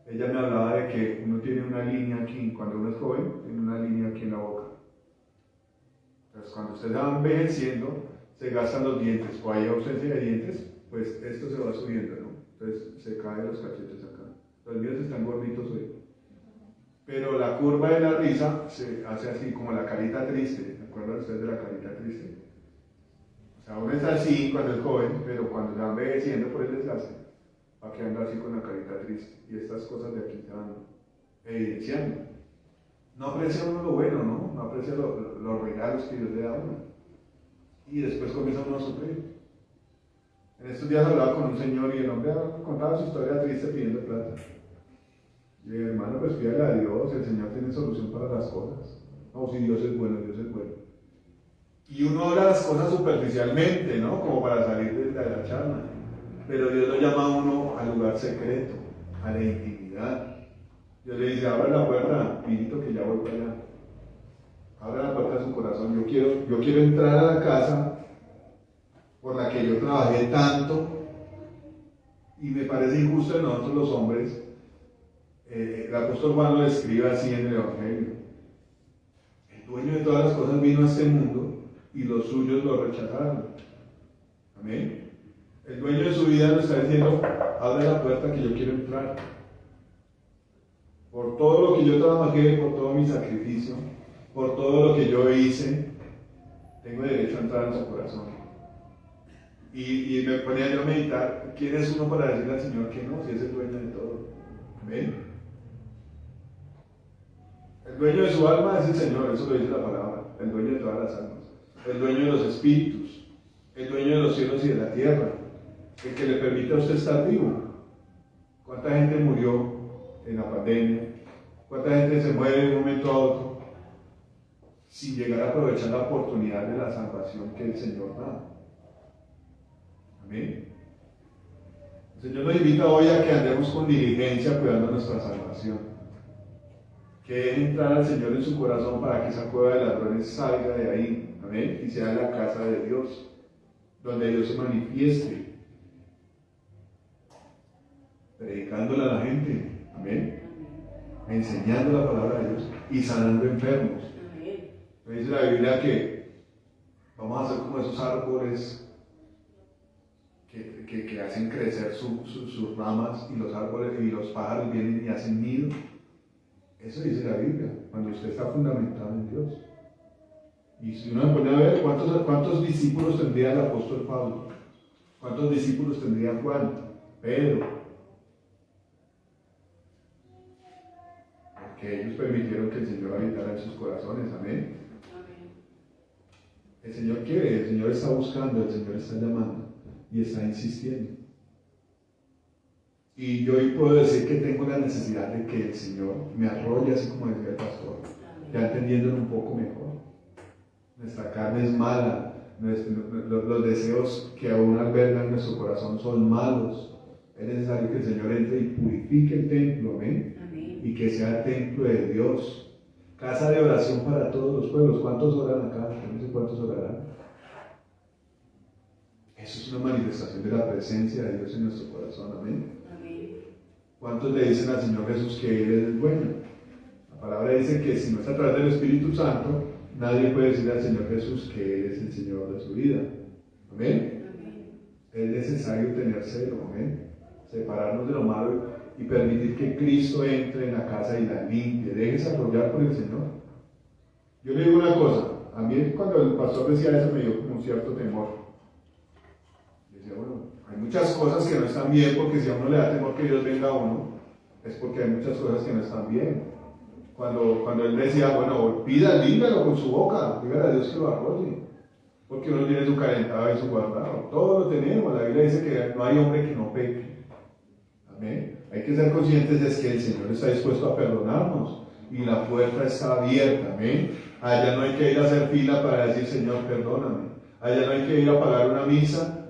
Ella me hablaba de que uno tiene una línea aquí, cuando uno es joven, tiene una línea aquí en la boca. Entonces, cuando usted va envejeciendo, se gastan los dientes, o hay ausencia de dientes, pues esto se va subiendo, ¿no? Entonces se caen los cachetes acá. Los míos están gorditos hoy. Pero la curva de la risa se hace así, como la carita triste. ¿Se acuerdan ustedes de la carita triste? O sea, uno está así cuando es joven, pero cuando se va envejeciendo por el desgaste, va quedando así con la carita triste. Y estas cosas de aquí se van evidenciando. No aprecia uno lo bueno, ¿no? No aprecia los regalos que Dios le da a uno. Y después comienza uno a sufrir. En estos días hablaba con un señor y el hombre contaba su historia triste pidiendo plata. Y le dije, hermano, pues pídale a Dios, el Señor tiene solución para las cosas. No, si Dios es bueno, Dios es bueno. Y uno habla las cosas superficialmente, ¿no? Como para salir de la charla. Pero Dios lo llama a uno al lugar secreto, a la intimidad. Dios le dice, abra la puerta, hijito, que ya voy para allá. Abra la puerta de su corazón. Yo quiero entrar a la casa por la que yo trabajé tanto, y me parece injusto en nosotros los hombres. El apóstol Juan lo describe así en el Evangelio. El dueño de todas las cosas vino a este mundo y los suyos lo rechazaron. Amén. El dueño de su vida nos está diciendo, abre la puerta que yo quiero entrar. Por todo lo que yo trabajé, por todo mi sacrificio, por todo lo que yo hice, tengo derecho a entrar en su corazón. Y me ponía yo a meditar, ¿quién es uno para decirle al Señor que no, si es el dueño de todo? Amén. El dueño de su alma es el Señor, eso lo dice la palabra, el dueño de todas las almas, el dueño de los espíritus, el dueño de los cielos y de la tierra, el que le permite a usted estar vivo. ¿Cuánta gente murió en la pandemia? ¿Cuánta gente se muere de un momento a otro sin llegar a aprovechar la oportunidad de la salvación que el Señor da? Amén. El Señor nos invita hoy a que andemos con diligencia cuidando nuestra salvación. Que deje entrar al Señor en su corazón para que esa cueva de ladrones salga de ahí. Amén. Y sea la casa de Dios, donde Dios se manifieste, predicándole a la gente. Amén. Enseñando la palabra de Dios y sanando enfermos. Me dice la Biblia que vamos a ser como esos árboles que hacen crecer sus ramas, y los árboles y los pájaros vienen y hacen nido. Eso dice la Biblia, cuando usted está fundamentado en Dios. Y si uno se pone a ver cuántos discípulos tendría el apóstol Pablo, cuántos discípulos tendría Juan, Pedro, porque ellos permitieron que el Señor habitara en sus corazones. Amén. El Señor quiere, el Señor está buscando, el Señor está llamando y está insistiendo. Y yo hoy puedo decir que tengo la necesidad de que el Señor me arrolle, así como decía el pastor, ya entendiéndolo un poco mejor. Nuestra carne es mala, los deseos que aún albergan nuestro corazón son malos. Es necesario que el Señor entre y purifique el templo, amén. Y que sea el templo de Dios, casa de oración para todos los pueblos. ¿Cuántos oran acá? No sé cuántos orarán. Eso es una manifestación de la presencia de Dios en nuestro corazón, amén. ¿Cuántos le dicen al Señor Jesús que Él es bueno? La palabra dice que si no es a través del Espíritu Santo, nadie puede decirle al Señor Jesús que Él es el Señor de su vida. ¿Amén? Es necesario tener celo, amén. Separarnos de lo malo y permitir que Cristo entre en la casa y la limpie. Déjese arrollar por el Señor. Yo le digo una cosa, a mí cuando el pastor decía eso me dio como un cierto temor. Decía, bueno, hay muchas cosas que no están bien, porque si a uno le da temor que Dios venga a uno, es porque hay muchas cosas que no están bien. Cuando él decía, bueno, dígalo con su boca, dígale a Dios que lo arrolle, porque uno tiene su calentado y su guardado, todo lo tenemos. La Biblia dice que no hay hombre que no peque. Amén. Hay que ser conscientes de que el Señor está dispuesto a perdonarnos y la puerta está abierta. Amén. Allá no hay que ir a hacer fila para decir, Señor, perdóname. Allá no hay que ir a pagar una misa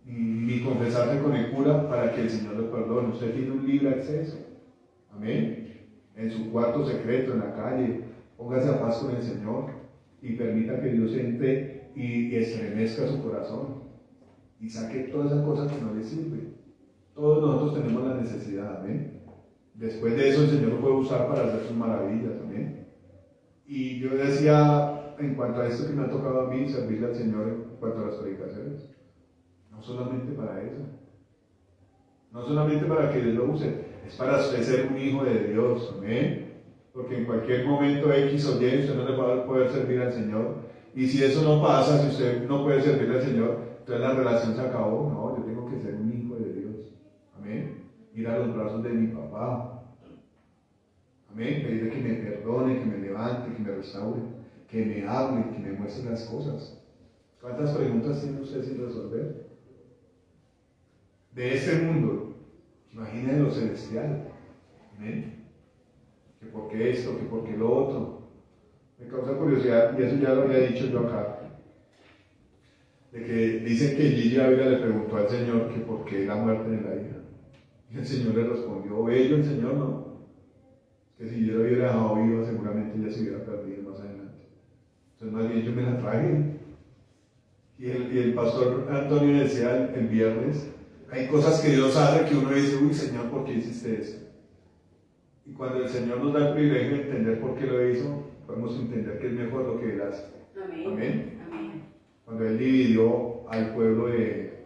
ni confesarse con el cura para que el Señor lo perdone. Usted tiene un libre acceso. Amén. en su cuarto secreto, en la calle, póngase a paz con el Señor y permita que Dios entre y estremezca su corazón y saque todas esas cosas que no le sirven. Todos nosotros tenemos la necesidad, amén. Después de eso el Señor lo puede usar para hacer sus maravillas, amén. Y yo decía, en cuanto a esto que me ha tocado a mí, servirle al Señor en cuanto a las predicaciones, no solamente para eso, no solamente para que Dios lo use, es para usted ser un hijo de Dios, amén. Porque en cualquier momento X o Y usted no le va a poder servir al Señor. Y si eso no pasa, si usted no puede servirle al Señor, entonces la relación se acabó. No, yo tengo que ser un hijo de Dios, amén. Ir a los brazos de mi papá, amén. Pedirle que me perdone, que me levante, que me restaure, que me hable, que me muestre las cosas. ¿Cuántas preguntas tiene usted sin resolver? De este mundo, imagínese lo celestial, amén. Que por qué esto, que por qué lo otro. Me causa curiosidad, y eso ya lo había dicho yo acá, de que dicen que Gigi Ávila le preguntó al Señor que por qué la muerte de la hija. Y el Señor le respondió, bello el Señor, ¿no? Que si yo lo hubiera dejado viva, seguramente ella se hubiera perdido más adelante. Entonces más bien yo me la traje. Y el pastor Antonio decía el viernes, hay cosas que Dios hace que uno dice, uy Señor, ¿por qué hiciste esto? Y cuando el Señor nos da el privilegio de entender por qué lo hizo, podemos entender que es mejor lo que Él hace. Amén. Amén. Amén. Cuando Él dividió al pueblo de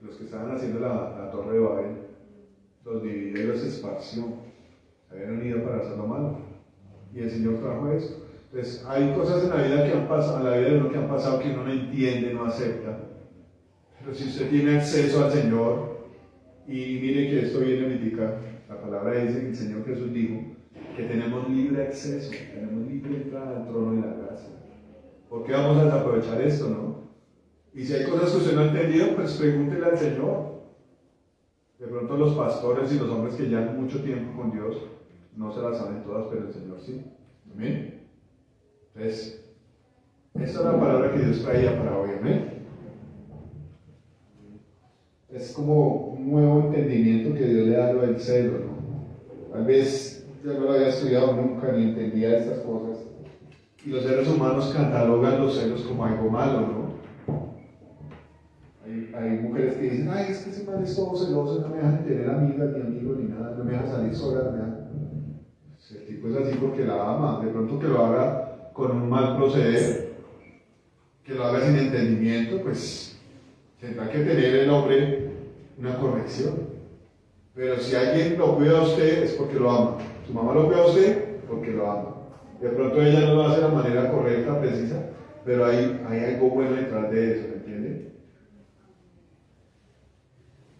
los que estaban haciendo la torre de Babel, los dividió y los esparció. Se habían unido para hacer lo malo. Y el Señor trajo esto. Entonces, hay cosas en la vida que han pasado, en la vida de uno que han pasado que uno no entiende, no acepta. Pero si usted tiene acceso al Señor, y mire que esto viene a indicar, la palabra dice que el Señor Jesús dijo que tenemos libre acceso, tenemos libre entrada al trono de la gracia. ¿Por qué vamos a desaprovechar esto, no? Y si hay cosas que usted no ha entendido, pues pregúntele al Señor. De pronto los pastores y los hombres que llevan mucho tiempo con Dios no se las saben todas, pero el Señor sí. ¿Amén? Entonces, esta es la palabra que Dios traía para hoy. ¿Amén? Es como un nuevo entendimiento que Dios le da al celo, ¿no? Tal vez yo no lo había estudiado nunca ni entendía estas cosas. Y los seres humanos catalogan los celos como algo malo, ¿no? Hay mujeres que dicen, ay, es que ese man es todo celoso, no me deja ni tener amigas, ni amigos, ni nada, no me deja salir sola, no me deja... El tipo es así porque la ama, de pronto que lo haga con un mal proceder, que lo haga sin entendimiento, pues tendrá que tener el hombre una corrección. Pero si alguien lo cuida a usted es porque lo ama. Su mamá lo cuida a usted porque lo ama. De pronto ella no lo hace de la manera correcta, precisa, pero hay algo bueno detrás de eso, ¿me entiende?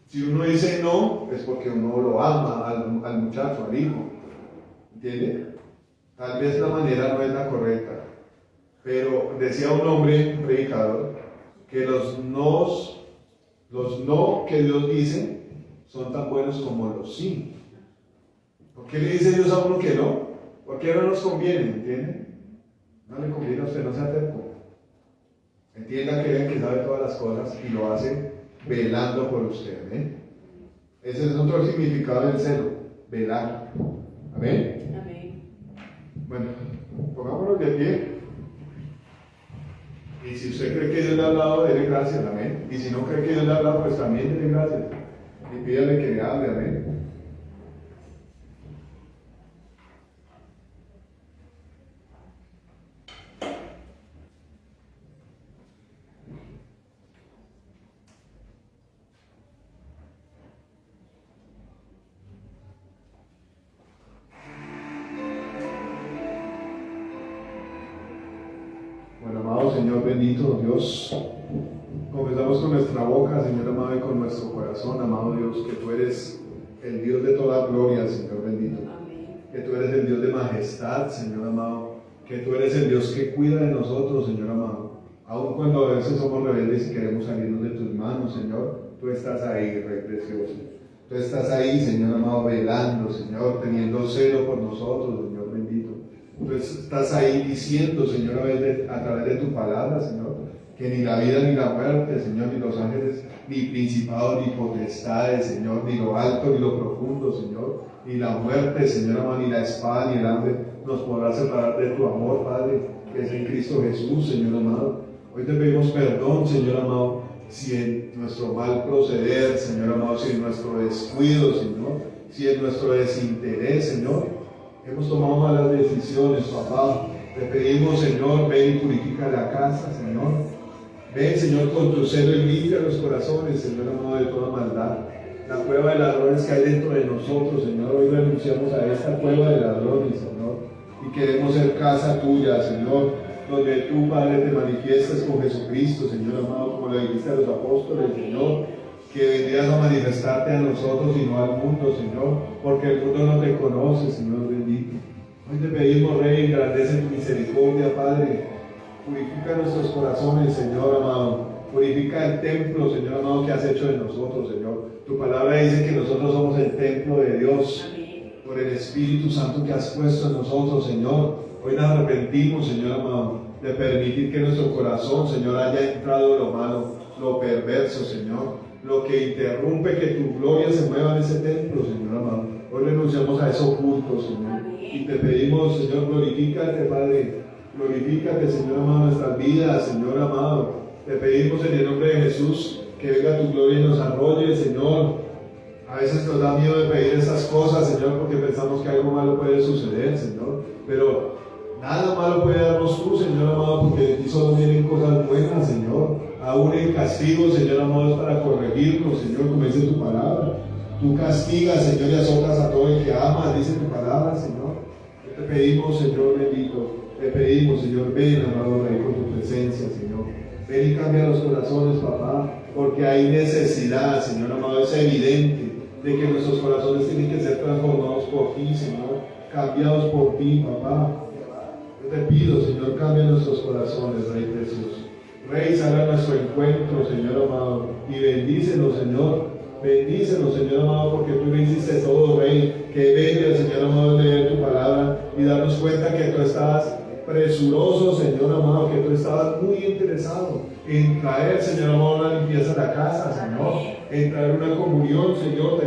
Si uno dice no, es porque uno lo ama al muchacho, al hijo, ¿entiende? Tal vez la manera no es la correcta, pero decía un hombre, un predicador, que los no que Dios dice son tan buenos como los sí. ¿Por qué le dice Dios a uno que no? Porque no nos conviene, ¿entiende? No le conviene a usted, no sea terco. Entienda que él que sabe todas las cosas y lo hace velando por usted. ¿Eh? Ese es otro significado del celo, velar. ¿Amén? Amén. Bueno, pongámonos de pie. Y si usted cree que Dios le ha hablado, dele gracias, amén. Y si no cree que Dios le ha hablado, pues también dele gracias. Y pídale que le hable, amén. Bueno, amado Señor bendito Dios, confesamos con nuestra boca, Señor amado, y con nuestro corazón, amado Dios, que tú eres el Dios de toda gloria, Señor bendito. Amén. Que tú eres el Dios de majestad, Señor amado. Que tú eres el Dios que cuida de nosotros, Señor amado. Aun cuando a veces somos rebeldes y queremos salirnos de tus manos, Señor, tú estás ahí, Rey precioso. Tú estás ahí, Señor amado, velando, Señor, teniendo celo por nosotros, Señor bendito. Tú estás ahí diciendo, Señor, a través de tu palabra, Señor, que ni la vida ni la muerte, Señor, ni los ángeles, ni principados, ni potestades, Señor, ni lo alto ni lo profundo, Señor, ni la muerte, Señor amado, ni la espada, ni el hambre, nos podrá separar de tu amor, Padre, que es en Cristo Jesús, Señor amado. Hoy te pedimos perdón, Señor amado, si en nuestro mal proceder, Señor amado, si en nuestro descuido, Señor, si en nuestro desinterés, Señor, hemos tomado malas decisiones, papá. Te pedimos, Señor, ven y purifica la casa, Señor. Ven, Señor, con tu celo y limpia los corazones, Señor amado, de toda maldad. La cueva de ladrones que hay dentro de nosotros, Señor, hoy renunciamos a esta cueva de ladrones, Señor, y queremos ser casa tuya, Señor, donde tú, Padre, te manifiestes con Jesucristo, Señor amado, como le dijiste a los apóstoles, Señor, que vendrías a manifestarte a nosotros y no al mundo, Señor, porque el mundo no te conoce, Señor bendito. Hoy te pedimos, Rey, engrandece tu misericordia, Padre. Purifica nuestros corazones, Señor amado. Purifica el templo, Señor amado, que has hecho de nosotros, Señor. Tu palabra dice que nosotros somos el templo de Dios, por el Espíritu Santo que has puesto en nosotros, Señor. Hoy nos arrepentimos, Señor amado, de permitir que nuestro corazón, Señor, haya entrado lo malo, lo perverso, Señor, lo que interrumpe que tu gloria se mueva en ese templo, Señor amado. Hoy renunciamos a eso oculto, Señor, y te pedimos, Señor, glorifícate, Padre, glorifícate, Señor amado, en nuestras vidas, Señor amado. Te pedimos en el nombre de Jesús que venga tu gloria y nos arrolle, Señor. A veces nos da miedo de pedir esas cosas, Señor, porque pensamos que algo malo puede suceder, Señor, pero nada malo puede darnos tú, Señor amado, porque de ti solo vienen cosas buenas, Señor. Aún el castigo, Señor amado, es para corregirnos, Señor, como dice tu palabra. Tú castigas, Señor, y azotas a todo el que ama, dice tu palabra, Señor. Te pedimos, Señor bendito, te pedimos, Señor, ven, amado Rey, con tu presencia, Señor. Ven y cambia los corazones, papá, porque hay necesidad, Señor amado, es evidente de que nuestros corazones tienen que ser transformados por ti, Señor, cambiados por ti, papá. Yo te pido, Señor, cambia nuestros corazones, Rey precioso. Rey, sale a nuestro encuentro, Señor amado, y bendícenos, Señor. Bendícenos, Señor amado, porque tú le hiciste todo, Rey. Que venga, Señor amado, leer tu palabra y darnos cuenta que tú estabas presuroso, Señor amado, que tú estabas muy interesado en traer, Señor amado, una limpieza a la casa, Señor, en traer una comunión, Señor.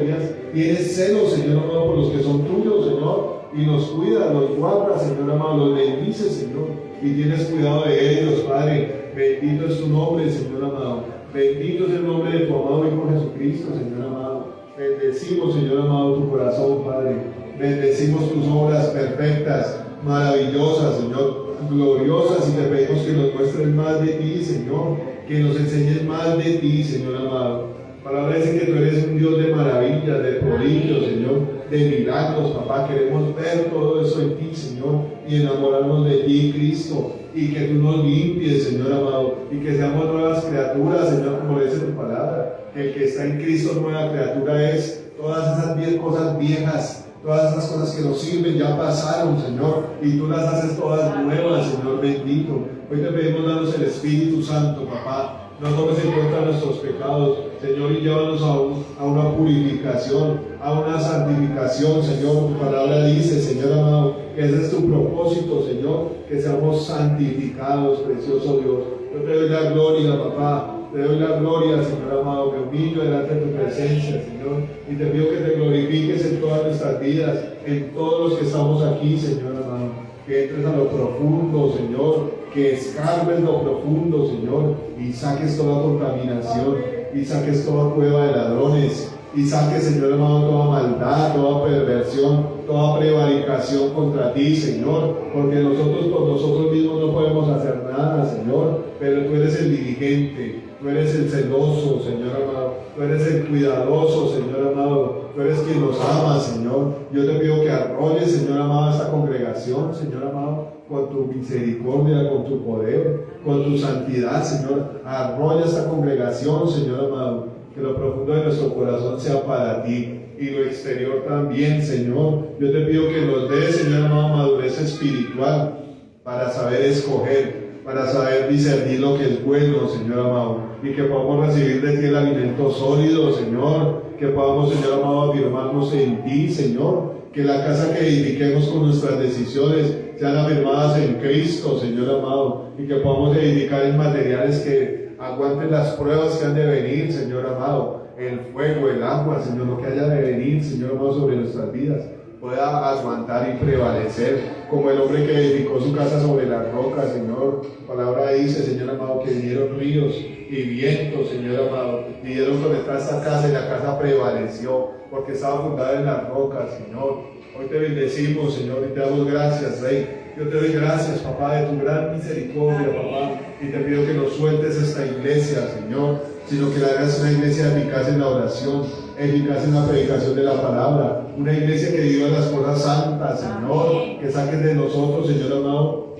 Tienes celo, Señor amado, por los que son tuyos, Señor, y los cuidas, los guardas, Señor amado, los bendices, Señor, y tienes cuidado de ellos, Padre. Bendito es tu nombre, Señor amado. Bendito es el nombre de tu amado Hijo Jesucristo, Señor amado. Bendecimos, Señor amado, tu corazón, Padre. Bendecimos tus obras perfectas, maravillosas, Señor, gloriosas, y te pedimos que nos muestres más de ti, Señor, que nos enseñes más de ti, Señor amado. Palabra dice que tú eres un Dios de maravillas, de prodigios, Señor, de milagros, papá. Queremos ver todo eso en ti, Señor, y enamorarnos de ti, Cristo, y que tú nos limpies, Señor amado, y que seamos nuevas criaturas, Señor, como dice tu palabra, que el que está en Cristo nueva criatura es. Todas esas cosas viejas, todas esas cosas que nos sirven ya pasaron, Señor, y tú las haces todas nuevas, Señor bendito. Hoy te pedimos, danos el Espíritu Santo, papá. No tomes en cuenta nuestros pecados, Señor, y llévanos a una purificación, a una santificación, Señor. Tu palabra dice, Señor amado, que ese es tu propósito, Señor, que seamos santificados, precioso Dios. Yo te doy la gloria, papá. Te doy la gloria, Señor amado. Me humillo delante de tu presencia, Señor, y te pido que te glorifiques en todas nuestras vidas, en todos los que estamos aquí, Señor amado. Que entres a lo profundo, Señor, que escarbes lo profundo, Señor, y saques toda contaminación, y saques toda cueva de ladrones, y saques, Señor amado, toda maldad, toda perversión, toda prevaricación contra ti, Señor, porque nosotros por nosotros mismos no podemos hacer nada, Señor, pero tú eres el dirigente, tú eres el celoso, Señor amado, tú eres el cuidadoso, Señor amado, tú eres quien nos ama, Señor. Yo te pido que arrolles, Señor amado, a esta congregación, Señor amado, con tu misericordia, con tu poder, con tu santidad, Señor. Arrolla esta congregación, Señor amado, que lo profundo de nuestro corazón sea para ti y lo exterior también, Señor. Yo te pido que nos des, Señor amado, madurez espiritual para saber escoger, para saber discernir lo que es bueno, Señor amado, y que podamos recibir de ti el alimento sólido, Señor, que podamos, Señor amado, afirmarnos en ti, Señor, que la casa que edifiquemos con nuestras decisiones sean afirmadas en Cristo, Señor amado, y que podamos edificar en materiales que aguanten las pruebas que han de venir, Señor amado, el fuego, el agua, Señor, lo que haya de venir, Señor amado, sobre nuestras vidas, pueda aguantar y prevalecer, como el hombre que edificó su casa sobre la roca, Señor. La palabra dice, Señor amado, que vinieron ríos y vientos, Señor amado, y dieron sobre esta casa y la casa prevaleció, porque estaba fundada en la roca, Señor. Hoy te bendecimos, Señor, y te damos gracias, Rey. Yo te doy gracias, papá, de tu gran misericordia, papá, y te pido que no sueltes esta iglesia, Señor, sino que la hagas una iglesia eficaz en la oración, eficaz en la predicación de la palabra, una iglesia que viva las cosas santas, Señor, que saques de nosotros, Señor amado,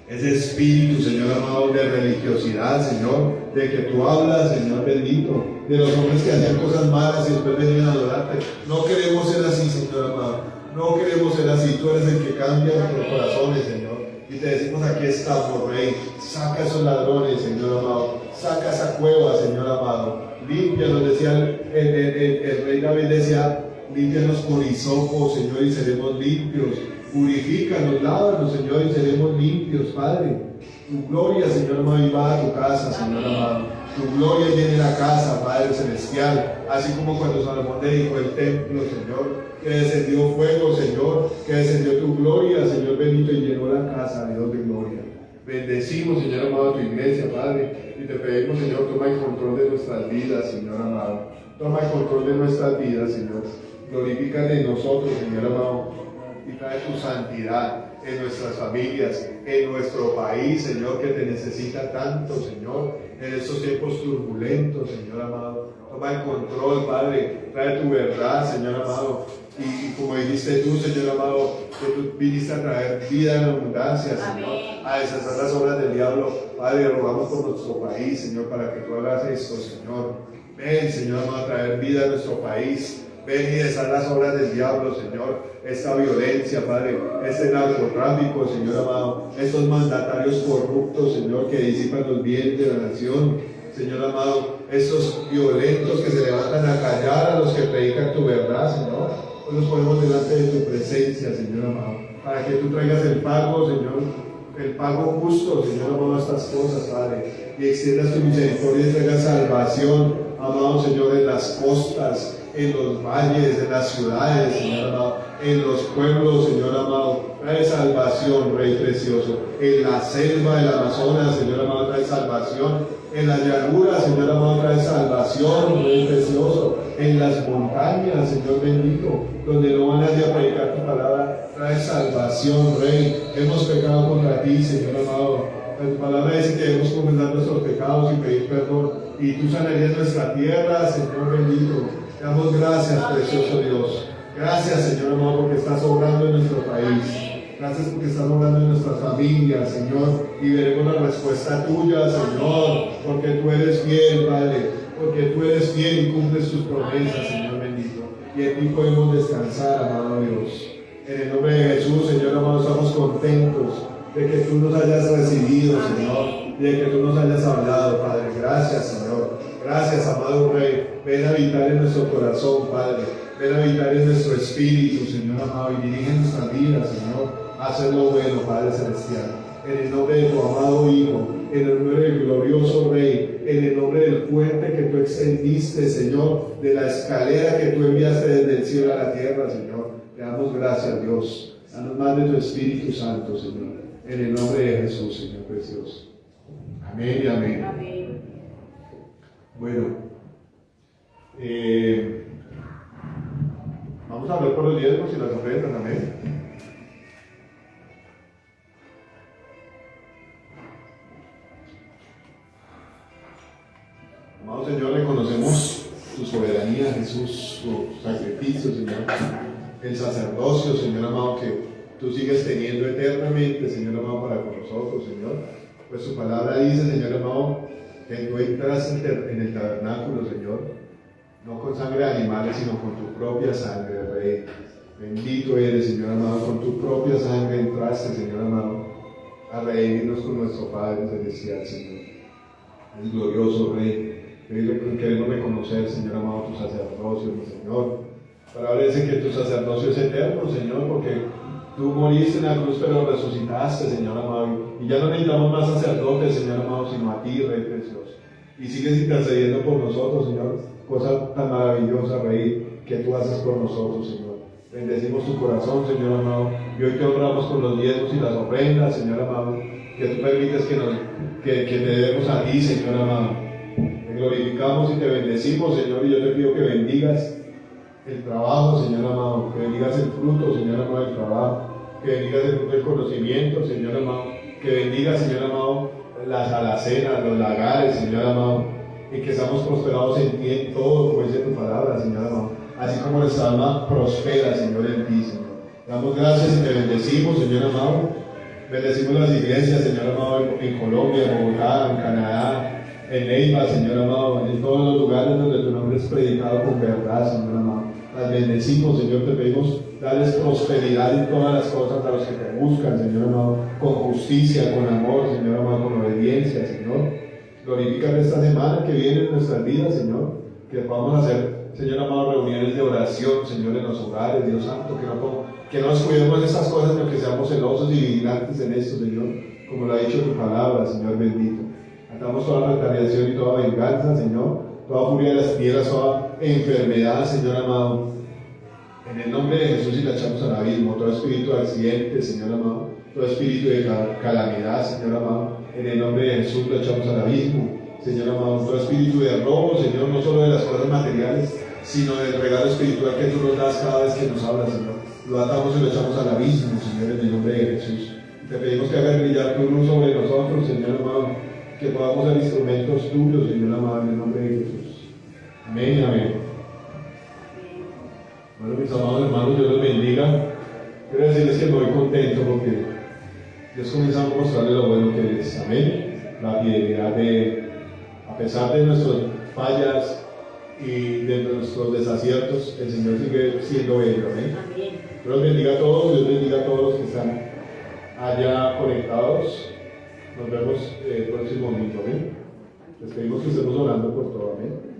ese espíritu, Señor amado, de religiosidad, Señor, de que tú hablas, Señor bendito, de los hombres que hacían cosas malas y después venían a adorarte. No queremos ser así, Señor amado, no queremos ser así. Tú eres el que cambia nuestros corazones, Señor, y te decimos, aquí estamos, Rey. Saca esos ladrones, Señor amado, saca esa cueva, Señor amado, límpianos, decía el rey David, decía, límpianos con hisopo, Señor, y seremos limpios. Purifícanos, lávanos, Señor, y seremos limpios, Padre. Tu gloria, Señor amado, y va a tu casa, Señor amado. Tu gloria llene la casa, Padre celestial, así como cuando Salomón dedicó el templo, Señor, que descendió fuego, Señor, que descendió tu gloria, Señor bendito, y llenó la casa, Dios de gloria. Bendecimos, Señor amado, tu iglesia, Padre, y te pedimos, Señor, toma el control de nuestras vidas, Señor amado. Toma el control de nuestras vidas, Señor. Glorifícate en nosotros, Señor amado, y trae tu santidad en nuestras familias, en nuestro país, Señor, que te necesita tanto, Señor, en estos tiempos turbulentos, Señor amado. Toma el control, Padre, trae tu verdad, Señor amado, y como dijiste tú, Señor amado, que tú viniste a traer vida en abundancia, Señor, a deshacer las obras del diablo. Padre, rogamos por nuestro país, Señor, para que tú hagas esto, Señor. Ven, Señor amado, a traer vida a nuestro país. Ven y deshacer las obras del diablo, Señor. Esta violencia, Padre, este narcotráfico, Señor amado, estos mandatarios corruptos, Señor, que disipan los bienes de la nación, Señor amado, estos violentos que se levantan a callar a los que predican tu verdad, Señor. Hoy nos ponemos delante de tu presencia, Señor amado, para que tú traigas el pago, Señor, el pago justo, Señor amado, a estas cosas, Padre, y extiendas tu misericordia y traigas salvación, amado Señor, en las costas, en los valles, en las ciudades, Señor amado, en los pueblos, Señor amado, trae salvación, Rey precioso, en la selva del Amazonas, Señor amado, trae salvación, en las llanuras, Señor amado, trae salvación, Rey precioso, en las montañas, Señor bendito, donde no va nadie a predicar tu palabra, trae salvación, Rey. Hemos pecado contra ti, Señor amado. Tu palabra dice que debemos confesar nuestros pecados y pedir perdón, y tú sanarías nuestra tierra, Señor bendito. Te damos gracias, precioso Dios. Gracias, Señor amado, porque estás obrando en nuestro país. Gracias porque estás obrando en nuestras familias, Señor. Y veremos la respuesta tuya, Señor, porque tú eres fiel, Padre. Porque tú eres fiel y cumples tus promesas, Señor bendito. Y en ti podemos descansar, amado Dios. En el nombre de Jesús, Señor amado, estamos contentos de que tú nos hayas recibido, Señor, de que tú nos hayas hablado, Padre. Gracias, Señor. Gracias, amado Rey. Ven a habitar en nuestro corazón, Padre. Ven a habitar en nuestro espíritu, Señor amado, y dirige nuestra vida, Señor, a hacer lo bueno, Padre celestial. En el nombre de tu amado Hijo, en el nombre del glorioso Rey, en el nombre del puente que tú extendiste, Señor, de la escalera que tú enviaste desde el cielo a la tierra, Señor. Te damos gracias, Dios. Danos más de tu Espíritu Santo, Señor. En el nombre de Jesús, Señor precioso. Amén y amén. Amén. Bueno, vamos a hablar por los diezmos y las ofrendas, amén. Amado Señor, reconocemos tu soberanía, Jesús, tu sacrificio, Señor, el sacerdocio, Señor amado, que tú sigues teniendo eternamente, Señor amado, para con nosotros, Señor. Pues tu palabra dice, Señor amado, que tú entras en el tabernáculo, Señor, no con sangre de animales, sino con tu propia sangre, Rey. Bendito eres, Señor amado, con tu propia sangre entraste, Señor amado, a redimirnos con nuestro Padre Celestial, Señor. El glorioso Rey. Queremos reconocer, Señor amado, tu sacerdocio, mi Señor. La palabra dice que tu sacerdocio es eterno, Señor, porque Tú moriste en la cruz, pero resucitaste, Señor amado. Y ya no necesitamos más sacerdotes, Señor amado, sino a ti, Rey precioso. Y sigues intercediendo por nosotros, Señor. Cosa tan maravillosa, Rey, que tú haces por nosotros, Señor. Bendecimos tu corazón, Señor amado. Y hoy te honramos con los diezmos y las ofrendas, Señor amado. Que tú permites que te demos a ti, Señor amado. Te glorificamos y te bendecimos, Señor. Y yo te pido que bendigas el trabajo, Señor amado, que bendigas el fruto, Señor amado, del trabajo, que bendigas el fruto del conocimiento, Señor amado, que bendigas, Señor amado, las alacenas, los lagares, Señor amado, y que seamos prosperados en ti en todo, como dice tu palabra, Señor amado, así como nuestra alma prospera, Señor, en ti, Señor. Damos gracias y te bendecimos, Señor amado. Bendecimos las iglesias, Señor amado, en Colombia, en Bogotá, en Canadá, en Neiva, Señor amado, en todos los lugares donde tu nombre es predicado con verdad, Señor amado. Las bendecimos, Señor, te pedimos darles prosperidad en todas las cosas a los que te buscan, Señor amado, con justicia, con amor, Señor amado, con obediencia, Señor. Glorifícame esta semana que viene en nuestras vidas, Señor, que podamos hacer, Señor amado, reuniones de oración, Señor, en los hogares, Dios Santo, que no nos cuidemos de estas cosas, sino que seamos celosos y vigilantes en esto, Señor, como lo ha dicho tu palabra, Señor bendito. Atamos toda retaliación y toda venganza, Señor, toda furia de las tierras, toda enfermedad, Señor amado. En el nombre de Jesús y la echamos al abismo, todo espíritu de accidente, Señor amado, todo espíritu de calamidad, Señor amado. En el nombre de Jesús lo echamos al abismo, Señor amado, todo espíritu de robo, Señor, no solo de las cosas materiales, sino del regalo espiritual que tú nos das cada vez que nos hablas, Señor. Lo atamos y lo echamos al abismo, Señor, en el nombre de Jesús. Te pedimos que hagas brillar tu luz sobre nosotros, Señor amado, que podamos ser instrumentos tuyos, Señor amado, en el nombre de Jesús. Amén y amén. Bueno, mis amados hermanos, Dios los bendiga. Quiero decirles que me voy contento porque Dios comienza a mostrarles lo bueno que es. Amén. La fidelidad a pesar de nuestras fallas y de nuestros desaciertos, el Señor sigue siendo bello. Amén. Dios los bendiga a todos, Dios bendiga a todos los que están allá conectados. Nos vemos el próximo domingo. Amén. Les pedimos que estemos orando por todo. Amén.